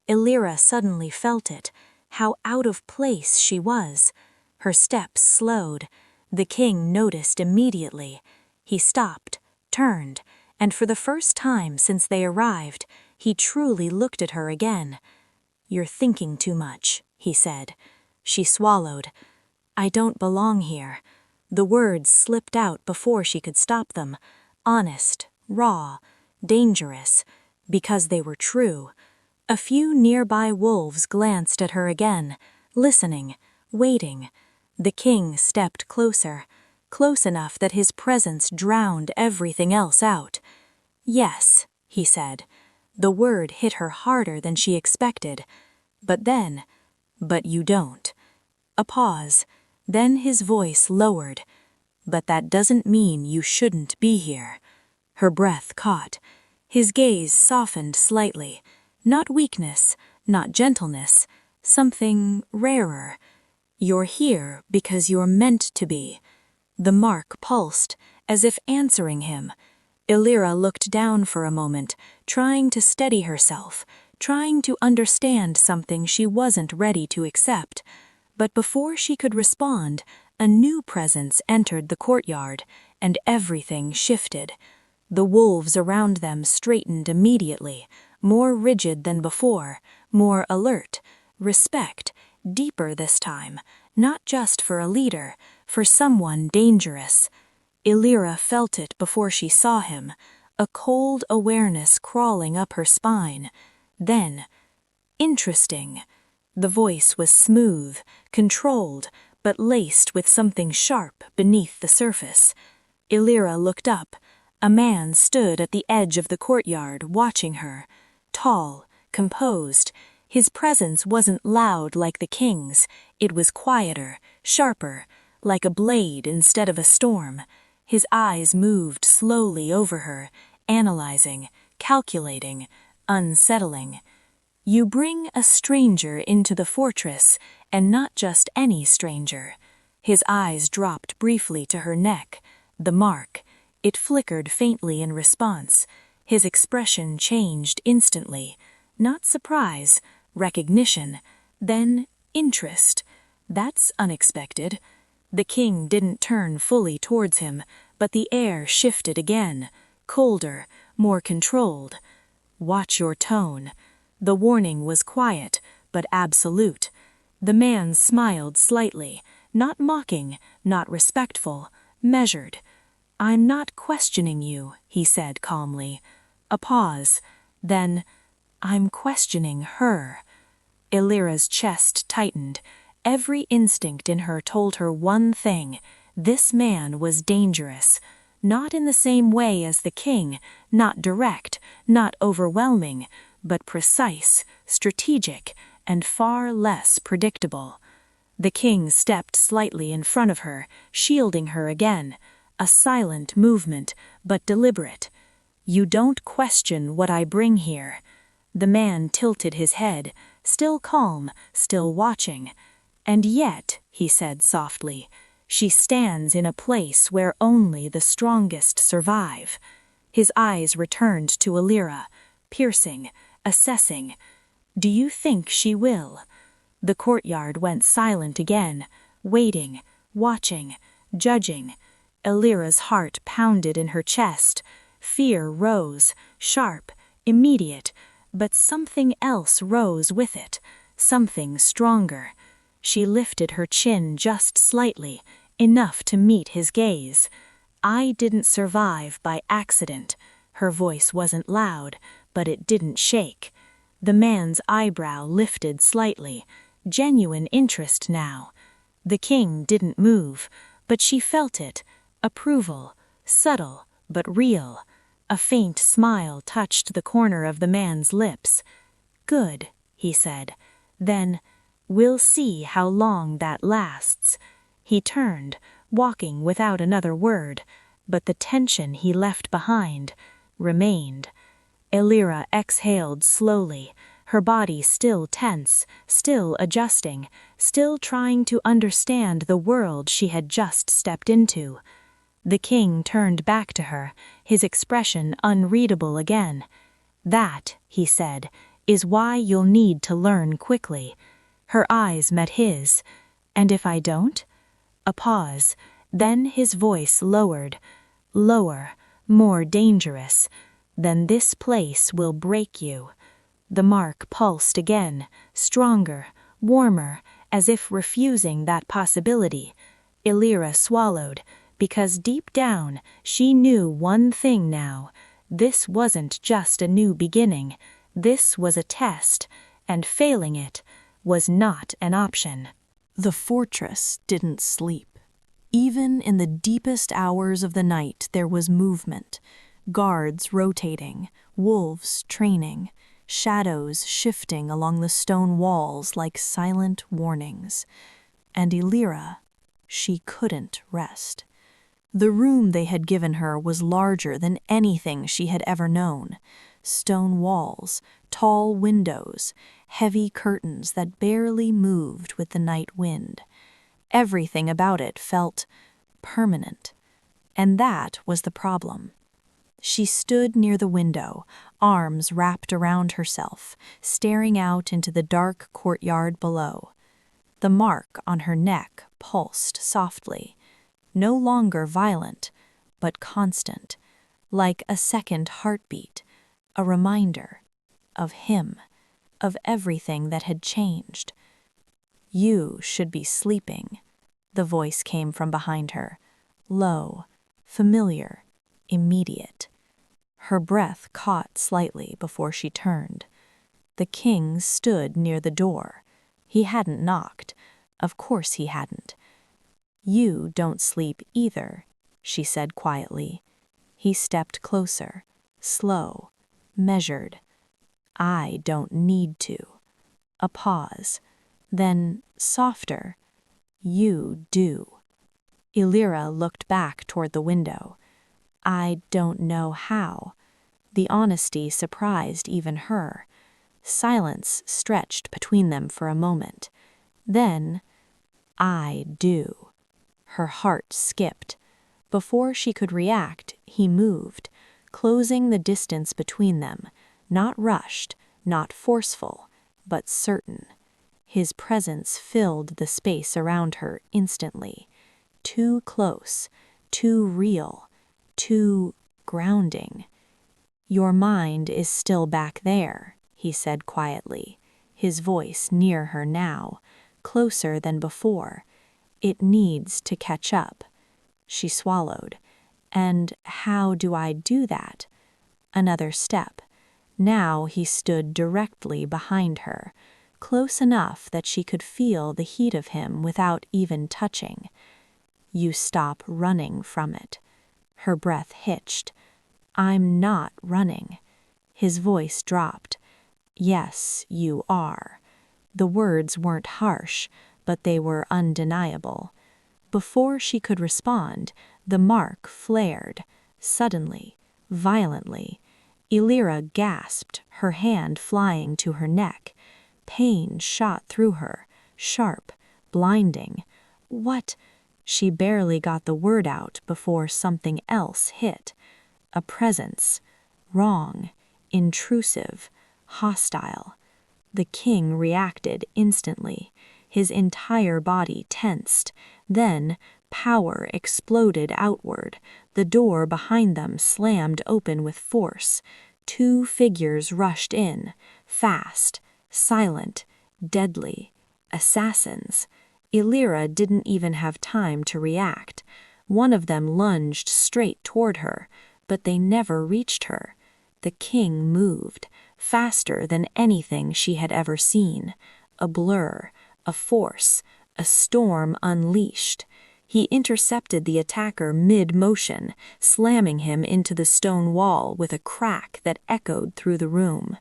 Elira suddenly felt it, how out of place she was. Her steps slowed. The king noticed immediately. He stopped, turned, and for the first time since they arrived, he truly looked at her again. "You're thinking too much," he said. She swallowed. "I don't belong here." The words slipped out before she could stop them. Honest, raw, dangerous, because they were true. A few nearby wolves glanced at her again, listening, waiting. The king stepped closer, close enough that his presence drowned everything else out. "Yes," he said. The word hit her harder than she expected. But you don't." A pause. Then his voice lowered. "But that doesn't mean you shouldn't be here." Her breath caught. His gaze softened slightly. Not weakness, not gentleness, something rarer. "You're here because you're meant to be." The mark pulsed, as if answering him. Elira looked down for a moment, trying to steady herself, trying to understand something she wasn't ready to accept. But before she could respond, a new presence entered the courtyard, and everything shifted. The wolves around them straightened immediately, more rigid than before, more alert, respect, deeper this time, not just for a leader, for someone dangerous. Elira felt it before she saw him, a cold awareness crawling up her spine. Then, interesting. The voice was smooth, controlled, but laced with something sharp beneath the surface. Elira looked up. A man stood at the edge of the courtyard, watching her. Tall, composed. His presence wasn't loud like the king's. It was quieter, sharper, like a blade instead of a storm. His eyes moved slowly over her, analyzing, calculating, unsettling. You bring a stranger into the fortress, and not just any stranger. His eyes dropped briefly to her neck. The mark. It flickered faintly in response. His expression changed instantly. Not surprise, recognition, then interest. That's unexpected. The king didn't turn fully towards him, but the air shifted again, colder, more controlled. Watch your tone. The warning was quiet, but absolute. The man smiled slightly, not mocking, not respectful, measured. I'm not questioning you, he said calmly. A pause. Then, I'm questioning her. Elira's chest tightened. Every instinct in her told her one thing. This man was dangerous. Not in the same way as the king, not direct, not overwhelming, but precise, strategic, and far less predictable. The king stepped slightly in front of her, shielding her again. A silent movement, but deliberate. You don't question what I bring here. The man tilted his head, still calm, still watching. And yet, he said softly, she stands in a place where only the strongest survive. His eyes returned to Elira, piercing, assessing. Do you think she will? The courtyard went silent again, waiting, watching, judging. Elira's heart pounded in her chest. Fear rose, sharp, immediate, but something else rose with it, something stronger. She lifted her chin just slightly, enough to meet his gaze. I didn't survive by accident. Her voice wasn't loud, but it didn't shake. The man's eyebrow lifted slightly, genuine interest now. The king didn't move, but she felt it. Approval, subtle but real. A faint smile touched the corner of the man's lips. Good, he said. Then, we'll see how long that lasts. He turned, walking without another word, but the tension he left behind remained. Elira exhaled slowly, her body still tense, still adjusting, still trying to understand the world she had just stepped into. The king turned back to her, his expression unreadable again. That, he said, is why you'll need to learn quickly. Her eyes met his. And if I don't? A pause. Then his voice lowered. Lower, more dangerous. Then this place will break you. The mark pulsed again, stronger, warmer, as if refusing that possibility. Elira swallowed, because deep down she knew one thing now. This wasn't just a new beginning. This was a test, and failing it was not an option. The fortress didn't sleep. Even in the deepest hours of the night there was movement. Guards rotating, wolves training, shadows shifting along the stone walls like silent warnings. And Elira, she couldn't rest. The room they had given her was larger than anything she had ever known. Stone walls, tall windows, heavy curtains that barely moved with the night wind. Everything about it felt permanent. And that was the problem. She stood near the window, arms wrapped around herself, staring out into the dark courtyard below. The mark on her neck pulsed softly, no longer violent, but constant, like a second heartbeat, a reminder of him, of everything that had changed. You should be sleeping, The voice came from behind her, low, familiar, immediate. Her breath caught slightly before she turned. The king stood near the door. He hadn't knocked. Of course he hadn't. "You don't sleep either," she said quietly. He stepped closer, slow, measured. "I don't need to." A pause. Then, softer, "You do." Elira looked back toward the window. "I don't know how." The honesty surprised even her. Silence stretched between them for a moment. Then, "I do." Her heart skipped. Before she could react, he moved, closing the distance between them, not rushed, not forceful, but certain. His presence filled the space around her instantly. Too close, too real, too grounding. "Your mind is still back there," he said quietly, his voice near her now, closer than before. "It needs to catch up." She swallowed. "And how do I do that?" Another step. Now he stood directly behind her, close enough that she could feel the heat of him without even touching. "You stop running from it." Her breath hitched. "I'm not running." His voice dropped. "Yes, you are." The words weren't harsh, but they were undeniable. Before she could respond, the mark flared, suddenly, violently. Elira gasped, her hand flying to her neck. Pain shot through her, sharp, blinding. "What?" She barely got the word out before something else hit. A presence. Wrong, intrusive, hostile. The king reacted instantly. His entire body tensed. Then, power exploded outward. The door behind them slammed open with force. Two figures rushed in, fast, silent, deadly. Assassins. Elira didn't even have time to react. One of them lunged straight toward her, but they never reached her. The king moved, faster than anything she had ever seen. A blur, a force, a storm unleashed. He intercepted the attacker mid-motion, slamming him into the stone wall with a crack that echoed through the room.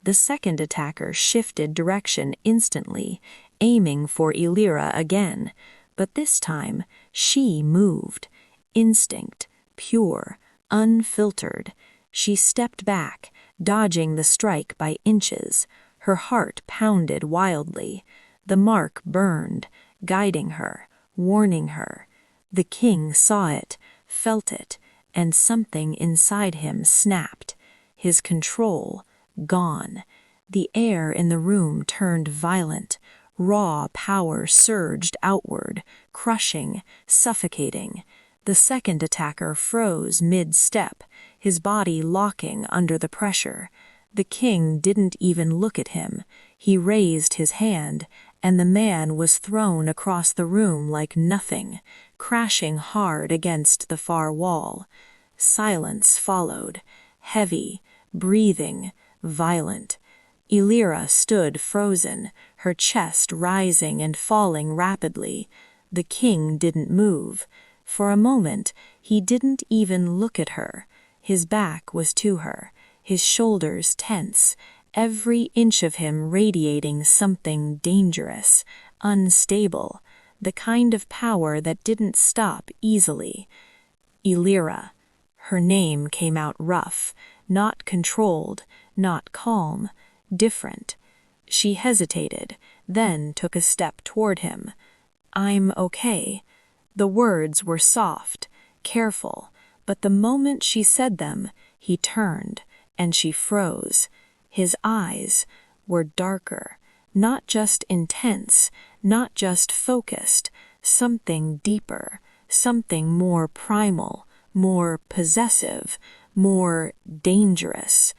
The second attacker shifted direction instantly, aiming for Elira again. But this time, she moved. Instinct, pure, unfiltered. She stepped back, dodging the strike by inches. Her heart pounded wildly. The mark burned, guiding her, warning her. The king saw it, felt it, and something inside him snapped. His control gone. The air in the room turned violent. Raw power surged outward, crushing, suffocating. The second attacker froze mid-step, his body locking under the pressure. The king didn't even look at him. He raised his hand, and the man was thrown across the room like nothing, crashing hard against the far wall. Silence followed, heavy, breathing, violent. Elira stood frozen, her chest rising and falling rapidly. The king didn't move. For a moment, he didn't even look at her. His back was to her, his shoulders tense, every inch of him radiating something dangerous, unstable, the kind of power that didn't stop easily. Elira. Her name came out rough, not controlled, not calm, different. She hesitated, then took a step toward him. "I'm okay." The words were soft, careful, but the moment she said them, he turned, and she froze. His eyes were darker, not just intense, not just focused, something deeper, something more primal, more possessive, more dangerous.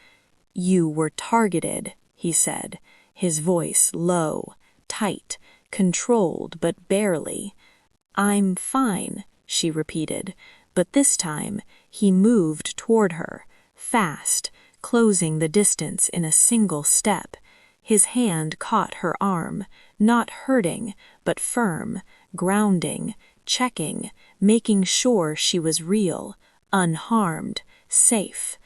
"You were targeted," he said, his voice low, tight, controlled but barely. "I'm fine," she repeated, but this time he moved toward her, fast, closing the distance in a single step. His hand caught her arm, not hurting, but firm, grounding, checking, making sure she was real, unharmed, safe.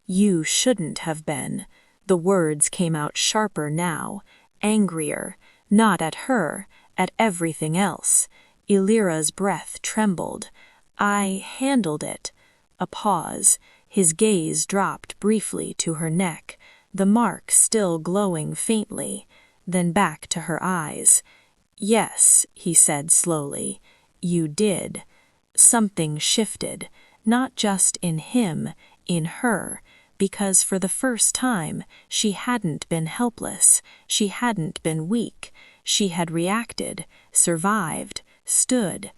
"You shouldn't have been." The words came out sharper now, angrier, not at her, at everything else. Elira's breath trembled. "I handled it." A pause. His gaze dropped briefly to her neck, the mark still glowing faintly, then back to her eyes. "Yes," he said slowly, "you did." Something shifted, not just in him, in her, because for the first time she hadn't been helpless, she hadn't been weak, she had reacted, survived, stood.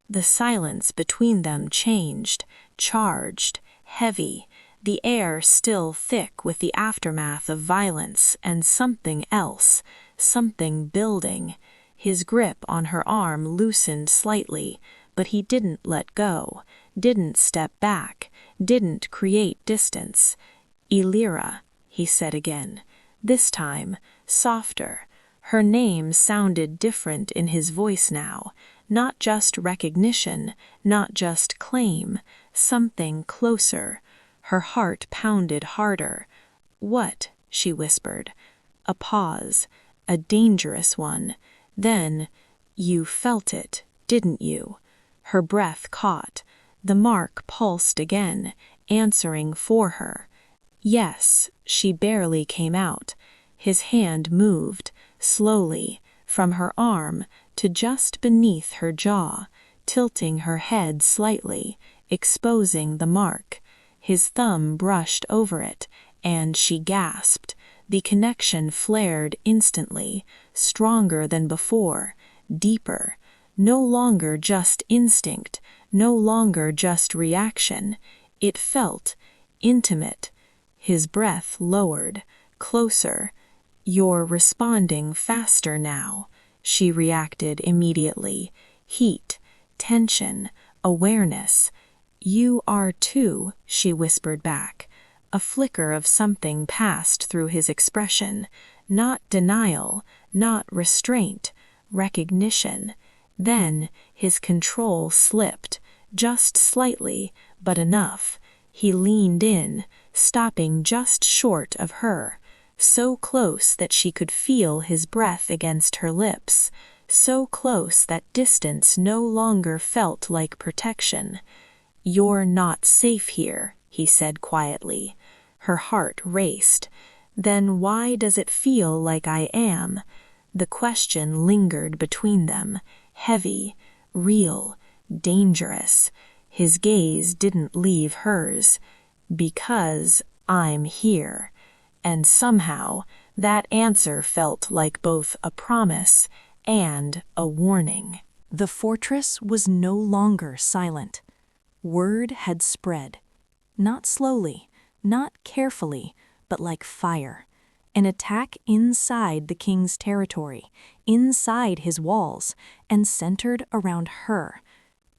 The silence between them changed, charged, heavy, the air still thick with the aftermath of violence and something else, something building. His grip on her arm loosened slightly, but he didn't let go, didn't step back, didn't create distance. "Elira," he said again, this time softer. Her name sounded different in his voice now, not just recognition, not just claim, something closer. Her heart pounded harder. "What?" she whispered. A pause, a dangerous one. Then, "You felt it, didn't you?" Her breath caught. The mark pulsed again, answering for her. "Yes," she barely came out. His hand moved, slowly, from her arm to just beneath her jaw, tilting her head slightly, exposing the mark. His thumb brushed over it, and she gasped. The connection flared instantly, stronger than before, deeper. No longer just instinct, no longer just reaction. It felt intimate. His breath lowered, closer. "You're responding faster now," she reacted immediately. Heat, tension, awareness. "You are too," she whispered back. A flicker of something passed through his expression. Not denial, not restraint, recognition. Then his control slipped, just slightly, but enough. He leaned in, stopping just short of her, so close that she could feel his breath against her lips, so close that distance no longer felt like protection. "You're not safe here," he said quietly. Her heart raced. "Then why does it feel like I am?" The question lingered between them, heavy, real, dangerous. His gaze didn't leave hers. "Because I'm here." And somehow that answer felt like both a promise and a warning. The fortress was no longer silent. Word had spread. Not slowly, not carefully, but like fire. An attack inside the king's territory, inside his walls, and centered around her.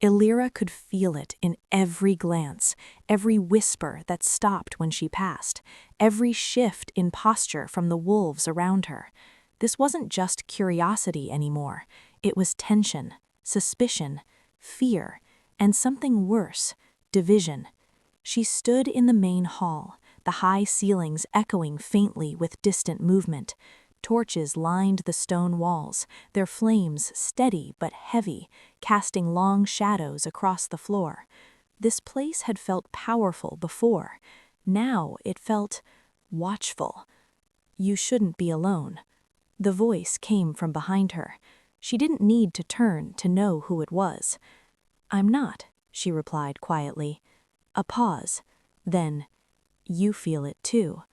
Elira could feel it in every glance, every whisper that stopped when she passed, every shift in posture from the wolves around her. This wasn't just curiosity anymore. It was tension, suspicion, fear, and something worse, division. She stood in the main hall, the high ceilings echoing faintly with distant movement. Torches lined the stone walls, their flames steady but heavy, casting long shadows across the floor. This place had felt powerful before. Now it felt watchful. "You shouldn't be alone." The voice came from behind her. She didn't need to turn to know who it was. "I'm not," she replied quietly. A pause. Then, "You feel it too."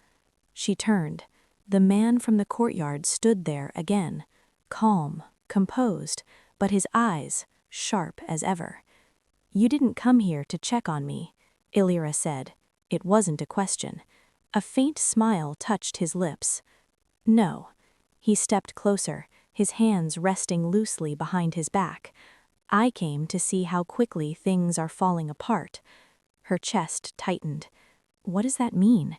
She turned. The man from the courtyard stood there again, calm, composed, but his eyes sharp as ever. "You didn't come here to check on me," Elira said. It wasn't a question. A faint smile touched his lips. "No." He stepped closer, his hands resting loosely behind his back. I came to see how quickly things are falling apart." Her chest tightened. "What does that mean?"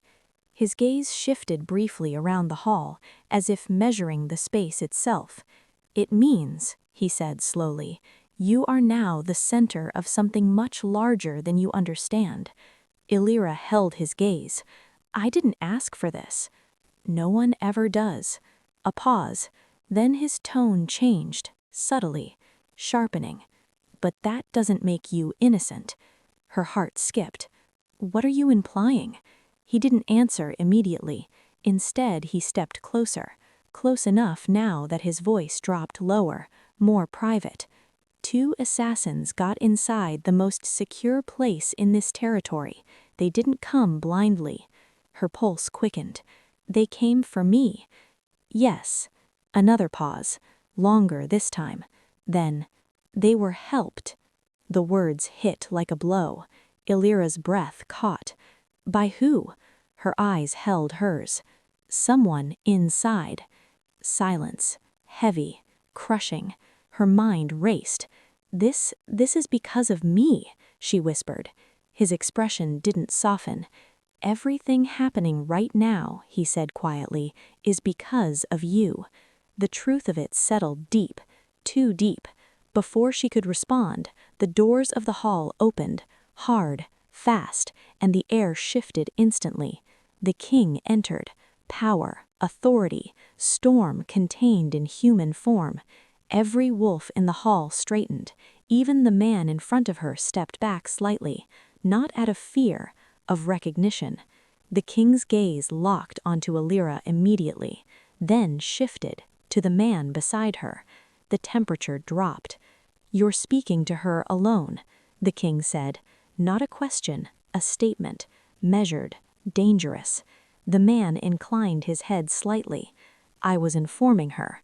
His gaze shifted briefly around the hall, as if measuring the space itself. "It means," he said slowly, "you are now the center of something much larger than you understand." Elira held his gaze. "I didn't ask for this." "No one ever does." A pause. Then his tone changed, subtly, sharpening. "But that doesn't make you innocent." Her heart skipped. "What are you implying?" He didn't answer immediately. Instead, he stepped closer, close enough now that his voice dropped lower, more private. "Two assassins got inside the most secure place in this territory. They didn't come blindly." Her pulse quickened. "They came for me." "Yes." Another pause, longer this time. Then, "They were helped." The words hit like a blow. Elira's breath caught. "By who?" Her eyes held hers. "Someone inside." Silence, heavy, crushing. Her mind raced. This is because of me," she whispered. His expression didn't soften. "Everything happening right now," he said quietly, "is because of you." The truth of it settled deep, too deep. Before she could respond, the doors of the hall opened, hard, fast, and the air shifted instantly. The king entered. Power, authority, storm contained in human form. Every wolf in the hall straightened. Even the man in front of her stepped back slightly, not out of fear, of recognition. The king's gaze locked onto Elira immediately, then shifted to the man beside her. The temperature dropped. "You're speaking to her alone," the king said. Not a question, a statement, measured, dangerous. The man inclined his head slightly. "I was informing her."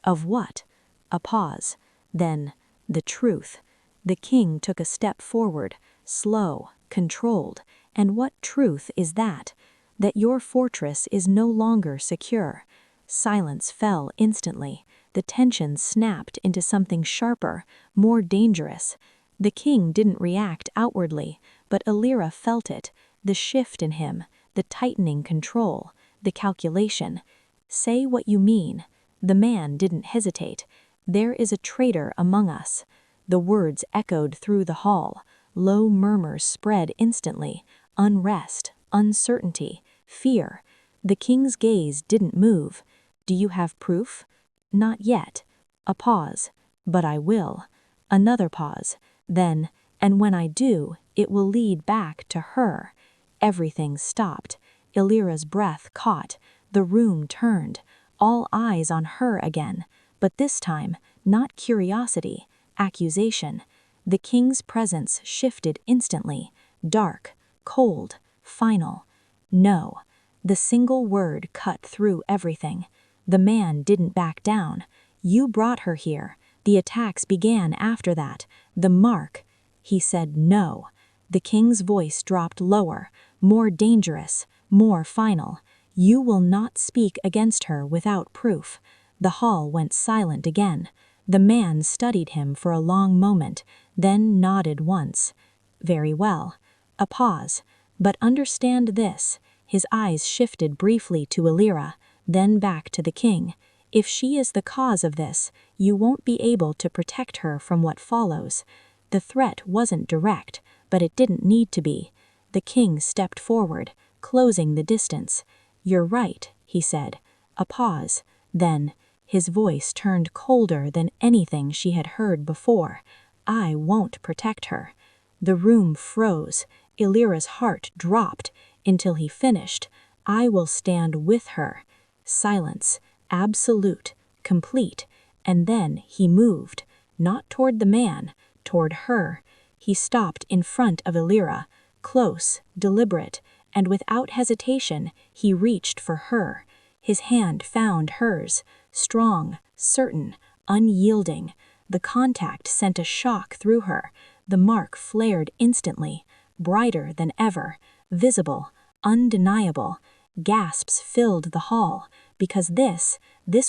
"Of what?" A pause. Then, "The truth." The king took a step forward, slow, controlled. "And what truth is that?" "That your fortress is no longer secure." Silence fell instantly. The tension snapped into something sharper, more dangerous. The king didn't react outwardly, but Elira felt it, the shift in him, the tightening control, the calculation. "Say what you mean." The man didn't hesitate. "There is a traitor among us." The words echoed through the hall. Low murmurs spread instantly. Unrest, uncertainty, fear. The king's gaze didn't move. "Do you have proof?" "Not yet." A pause. "But I will." Another pause. Then, "And when I do, it will lead back to her." Everything stopped. Elira's breath caught. The room turned. All eyes on her again. But this time, not curiosity, accusation. The king's presence shifted instantly. Dark, cold, final. "No." The single word cut through everything. The man didn't back down. "You brought her here. The attacks began after that. The mark." He said no. The king's voice dropped lower, more dangerous, more final. "You will not speak against her without proof." The hall went silent again. The man studied him for a long moment, then nodded once. "Very well." A pause. "But understand this." His eyes shifted briefly to Elira, then back to the king. "If she is the cause of this, you won't be able to protect her from what follows." The threat wasn't direct, but it didn't need to be. The king stepped forward, closing the distance. "You're right," he said. A pause. Then, his voice turned colder than anything she had heard before. "I won't protect her." The room froze. Elira's heart dropped, until he finished. "I will stand with her." Silence. Absolute. Complete. And then he moved. Not toward the man. Toward her. He stopped in front of Elira. Close, deliberate, and without hesitation, he reached for her. His hand found hers. Strong, certain, unyielding. The contact sent a shock through her. The mark flared instantly, brighter than ever, visible, undeniable. Gasps filled the hall, because this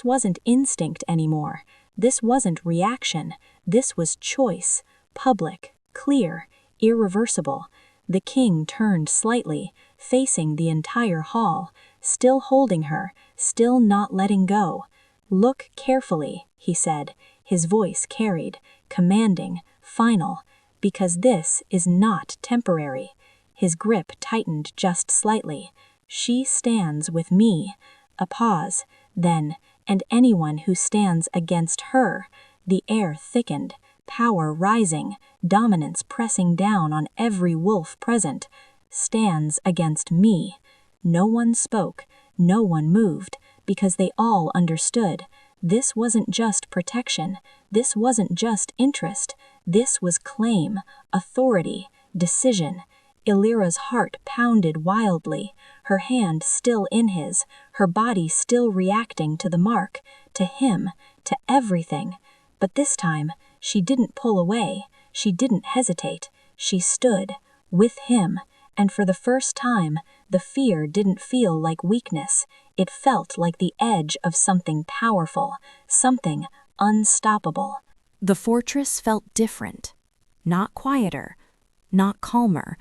wasn't instinct anymore. This wasn't reaction. This was choice. Public, clear, irreversible. The king turned slightly, facing the entire hall, still holding her, still not letting go. "Look carefully," he said, his voice carried, commanding, final, "because this is not temporary." His grip tightened just slightly. "She stands with me." A pause, then, "and anyone who stands against her." The air thickened, power rising, dominance pressing down on every wolf present. "Stands against me." No one spoke, no one moved, because they all understood. This wasn't just protection. This wasn't just interest. This was claim, authority, decision. Elira's heart pounded wildly, her hand still in his, her body still reacting to the mark, to him, to everything. But this time, she didn't pull away, she didn't hesitate. She stood, with him, and for the first time, the fear didn't feel like weakness. It felt like the edge of something powerful, something unstoppable. The fortress felt different. Not quieter, not calmer,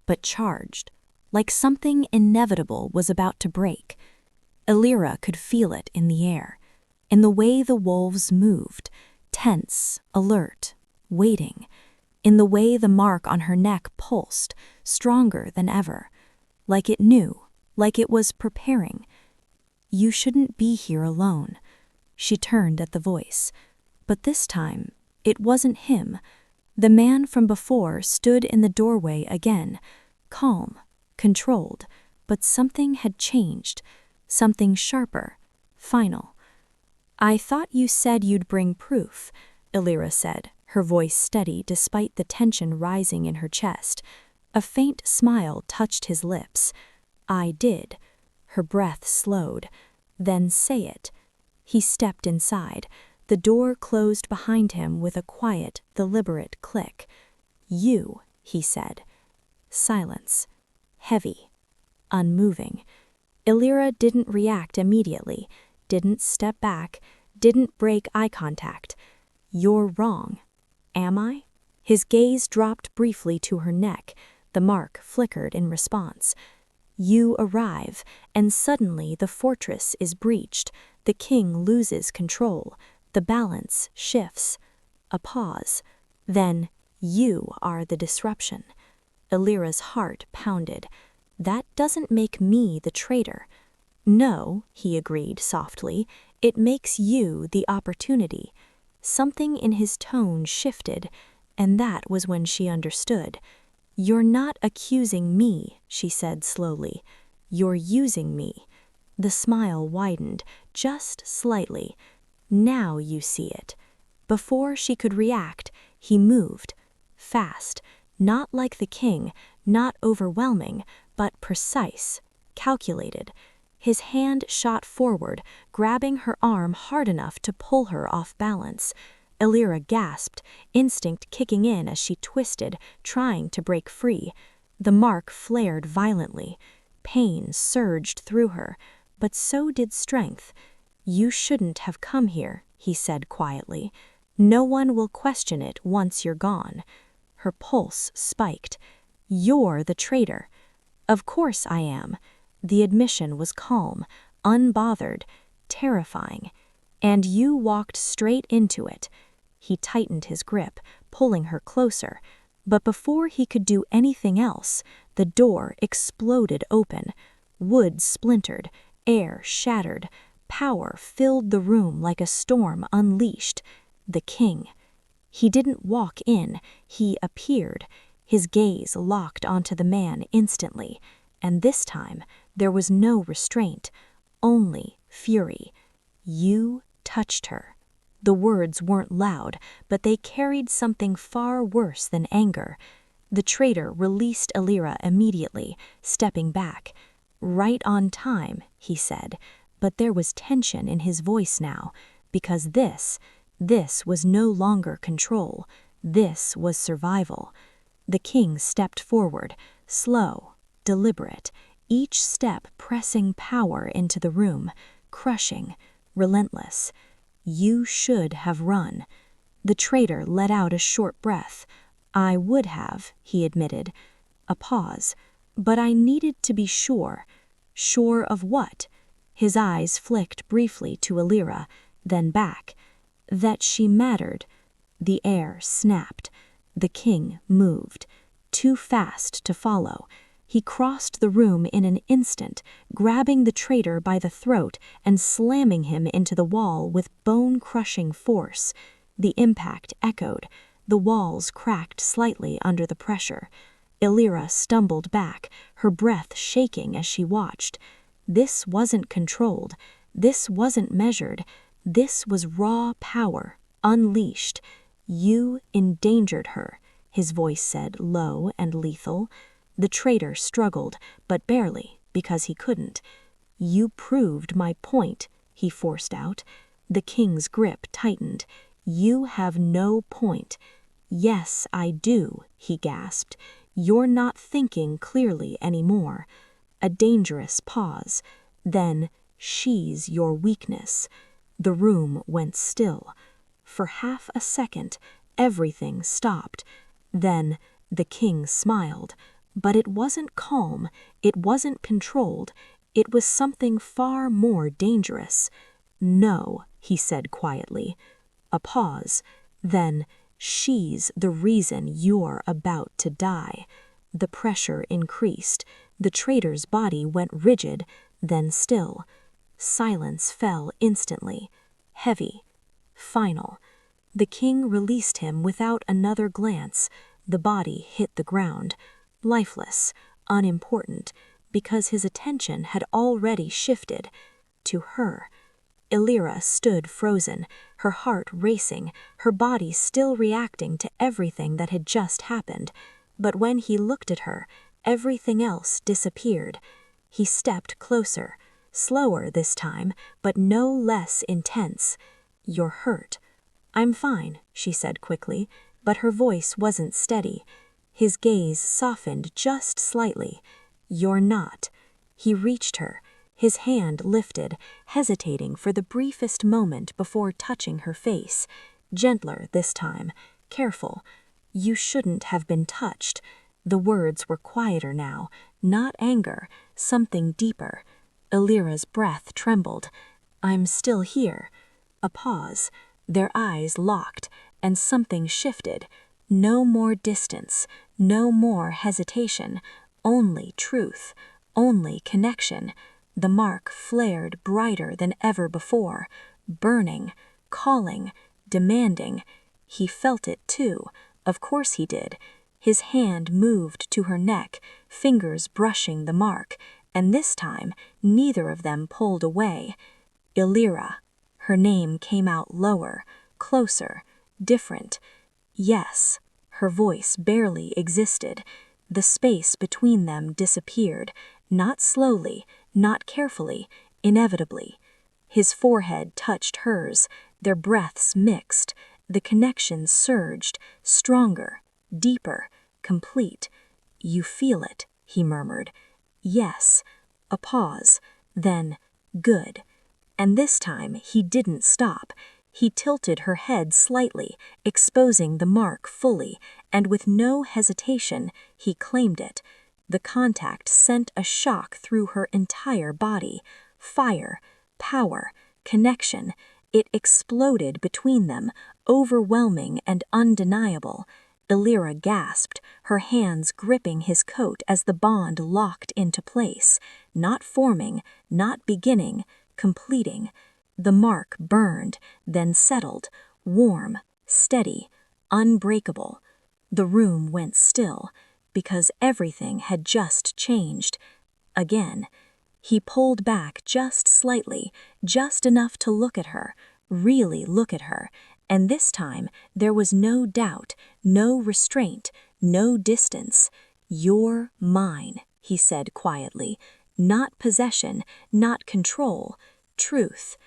but charged, like something inevitable was about to break. Elira could feel it in the air, in the way the wolves moved, tense, alert, waiting, in the way the mark on her neck pulsed, stronger than ever, like it knew, like it was preparing. "You shouldn't be here alone." She turned at the voice, but this time it wasn't him. The man from before stood in the doorway again, calm, controlled, but something had changed, something sharper, final. "I thought you said you'd bring proof," Elira said, her voice steady despite the tension rising in her chest. A faint smile touched his lips. "I did." Her breath slowed. "Then say it." He stepped inside. The door closed behind him with a quiet, deliberate click. "You," he said. Silence. Heavy. Unmoving. Elira didn't react immediately, didn't step back, didn't break eye contact. "You're wrong." "Am I?" His gaze dropped briefly to her neck. The mark flickered in response. "You arrive, and suddenly the fortress is breached. The king loses control. The balance shifts." A pause. Then, "You are the disruption." Elira's heart pounded. "That doesn't make me the traitor." "No," he agreed softly, "it makes you the opportunity." Something in his tone shifted, and that was when she understood. "You're not accusing me," she said slowly. "You're using me." The smile widened, just slightly. "Now you see it." Before she could react, he moved. Fast, not like the king, not overwhelming, but precise, calculated. His hand shot forward, grabbing her arm hard enough to pull her off balance. Elira gasped, instinct kicking in as she twisted, trying to break free. The mark flared violently. Pain surged through her, but so did strength. "You shouldn't have come here," he said quietly. "No one will question it once you're gone." Her pulse spiked. "You're the traitor." "Of course I am." The admission was calm, unbothered, terrifying. "And you walked straight into it." He tightened his grip, pulling her closer. But before he could do anything else, the door exploded open. Wood splintered, air shattered, power filled the room like a storm unleashed. The king. He didn't walk in, he appeared. His gaze locked onto the man instantly, and this time there was no restraint, only fury. "You touched her." The words weren't loud, but they carried something far worse than anger. The traitor released Elira immediately, stepping back. "Right on time," he said, but there was tension in his voice now, because this was no longer control. This was survival. The king stepped forward, slow, deliberate, each step pressing power into the room, crushing, relentless. You should have run. The traitor let out a short breath. I would have, he admitted. A pause. But I needed to be sure. Sure of what? His eyes flicked briefly to Elira, then back. That she mattered. The air snapped. The king moved. Too fast to follow. He crossed the room in an instant, grabbing the traitor by the throat and slamming him into the wall with bone-crushing force. The impact echoed. The walls cracked slightly under the pressure. Elira stumbled back, her breath shaking as she watched. This wasn't controlled. This wasn't measured. This was raw power, unleashed. You endangered her, his voice said, low and lethal. The traitor struggled, but barely, because he couldn't. You proved my point, he forced out. The king's grip tightened. You have no point. Yes, I do, he gasped. You're not thinking clearly anymore. A dangerous pause. Then, she's your weakness. The room went still. For half a second, everything stopped. Then, the king smiled. But it wasn't calm, it wasn't controlled, it was something far more dangerous. No, he said quietly. A pause. Then, she's the reason you're about to die. The pressure increased. The traitor's body went rigid, then still. Silence fell instantly. Heavy. Final. The king released him without another glance. The body hit the ground. Lifeless, unimportant, because his attention had already shifted to her. Elira stood frozen, her heart racing, her body still reacting to everything that had just happened. But when he looked at her, everything else disappeared. He stepped closer, slower this time, but no less intense. You're hurt. I'm fine, she said quickly, but her voice wasn't steady. His gaze softened just slightly. You're not. He reached her, his hand lifted, hesitating for the briefest moment before touching her face. Gentler this time, careful. You shouldn't have been touched. The words were quieter now, not anger, something deeper. Elira's breath trembled. I'm still here. A pause. Their eyes locked, and something shifted. No more distance, no more hesitation, only truth, only connection. The mark flared brighter than ever before, burning, calling, demanding. He felt it too, of course he did. His hand moved to her neck, fingers brushing the mark, and this time neither of them pulled away. Elira. Her name came out lower, closer, different. Yes, her voice barely existed. The space between them disappeared, not slowly, not carefully, inevitably. His forehead touched hers, their breaths mixed, the connection surged, stronger, deeper, complete. You feel it, he murmured. Yes. A pause, then, good. And this time he didn't stop. He tilted her head slightly, exposing the mark fully, and with no hesitation, he claimed it. The contact sent a shock through her entire body. Fire, power, connection. It exploded between them, overwhelming and undeniable. Elira gasped, her hands gripping his coat as the bond locked into place, not forming, not beginning, completing. The mark burned, then settled, warm, steady, unbreakable. The room went still, because everything had just changed. Again. He pulled back just slightly, just enough to look at her, really look at her, and this time there was no doubt, no restraint, no distance. You're mine, he said quietly. Not possession, not control, truth.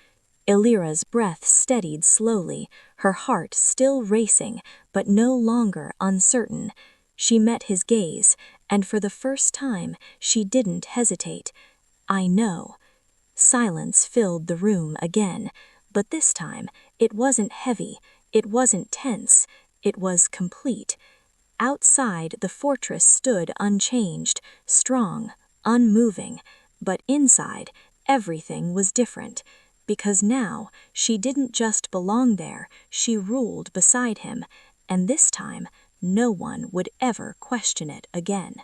Elira's breath steadied slowly, her heart still racing, but no longer uncertain. She met his gaze, and for the first time she didn't hesitate. I know. Silence filled the room again, but this time It wasn't heavy, it wasn't tense, it was complete. Outside, the fortress stood unchanged, strong, unmoving, but inside, everything was different, because now she didn't just belong there, she ruled beside him, and this time no one would ever question it again.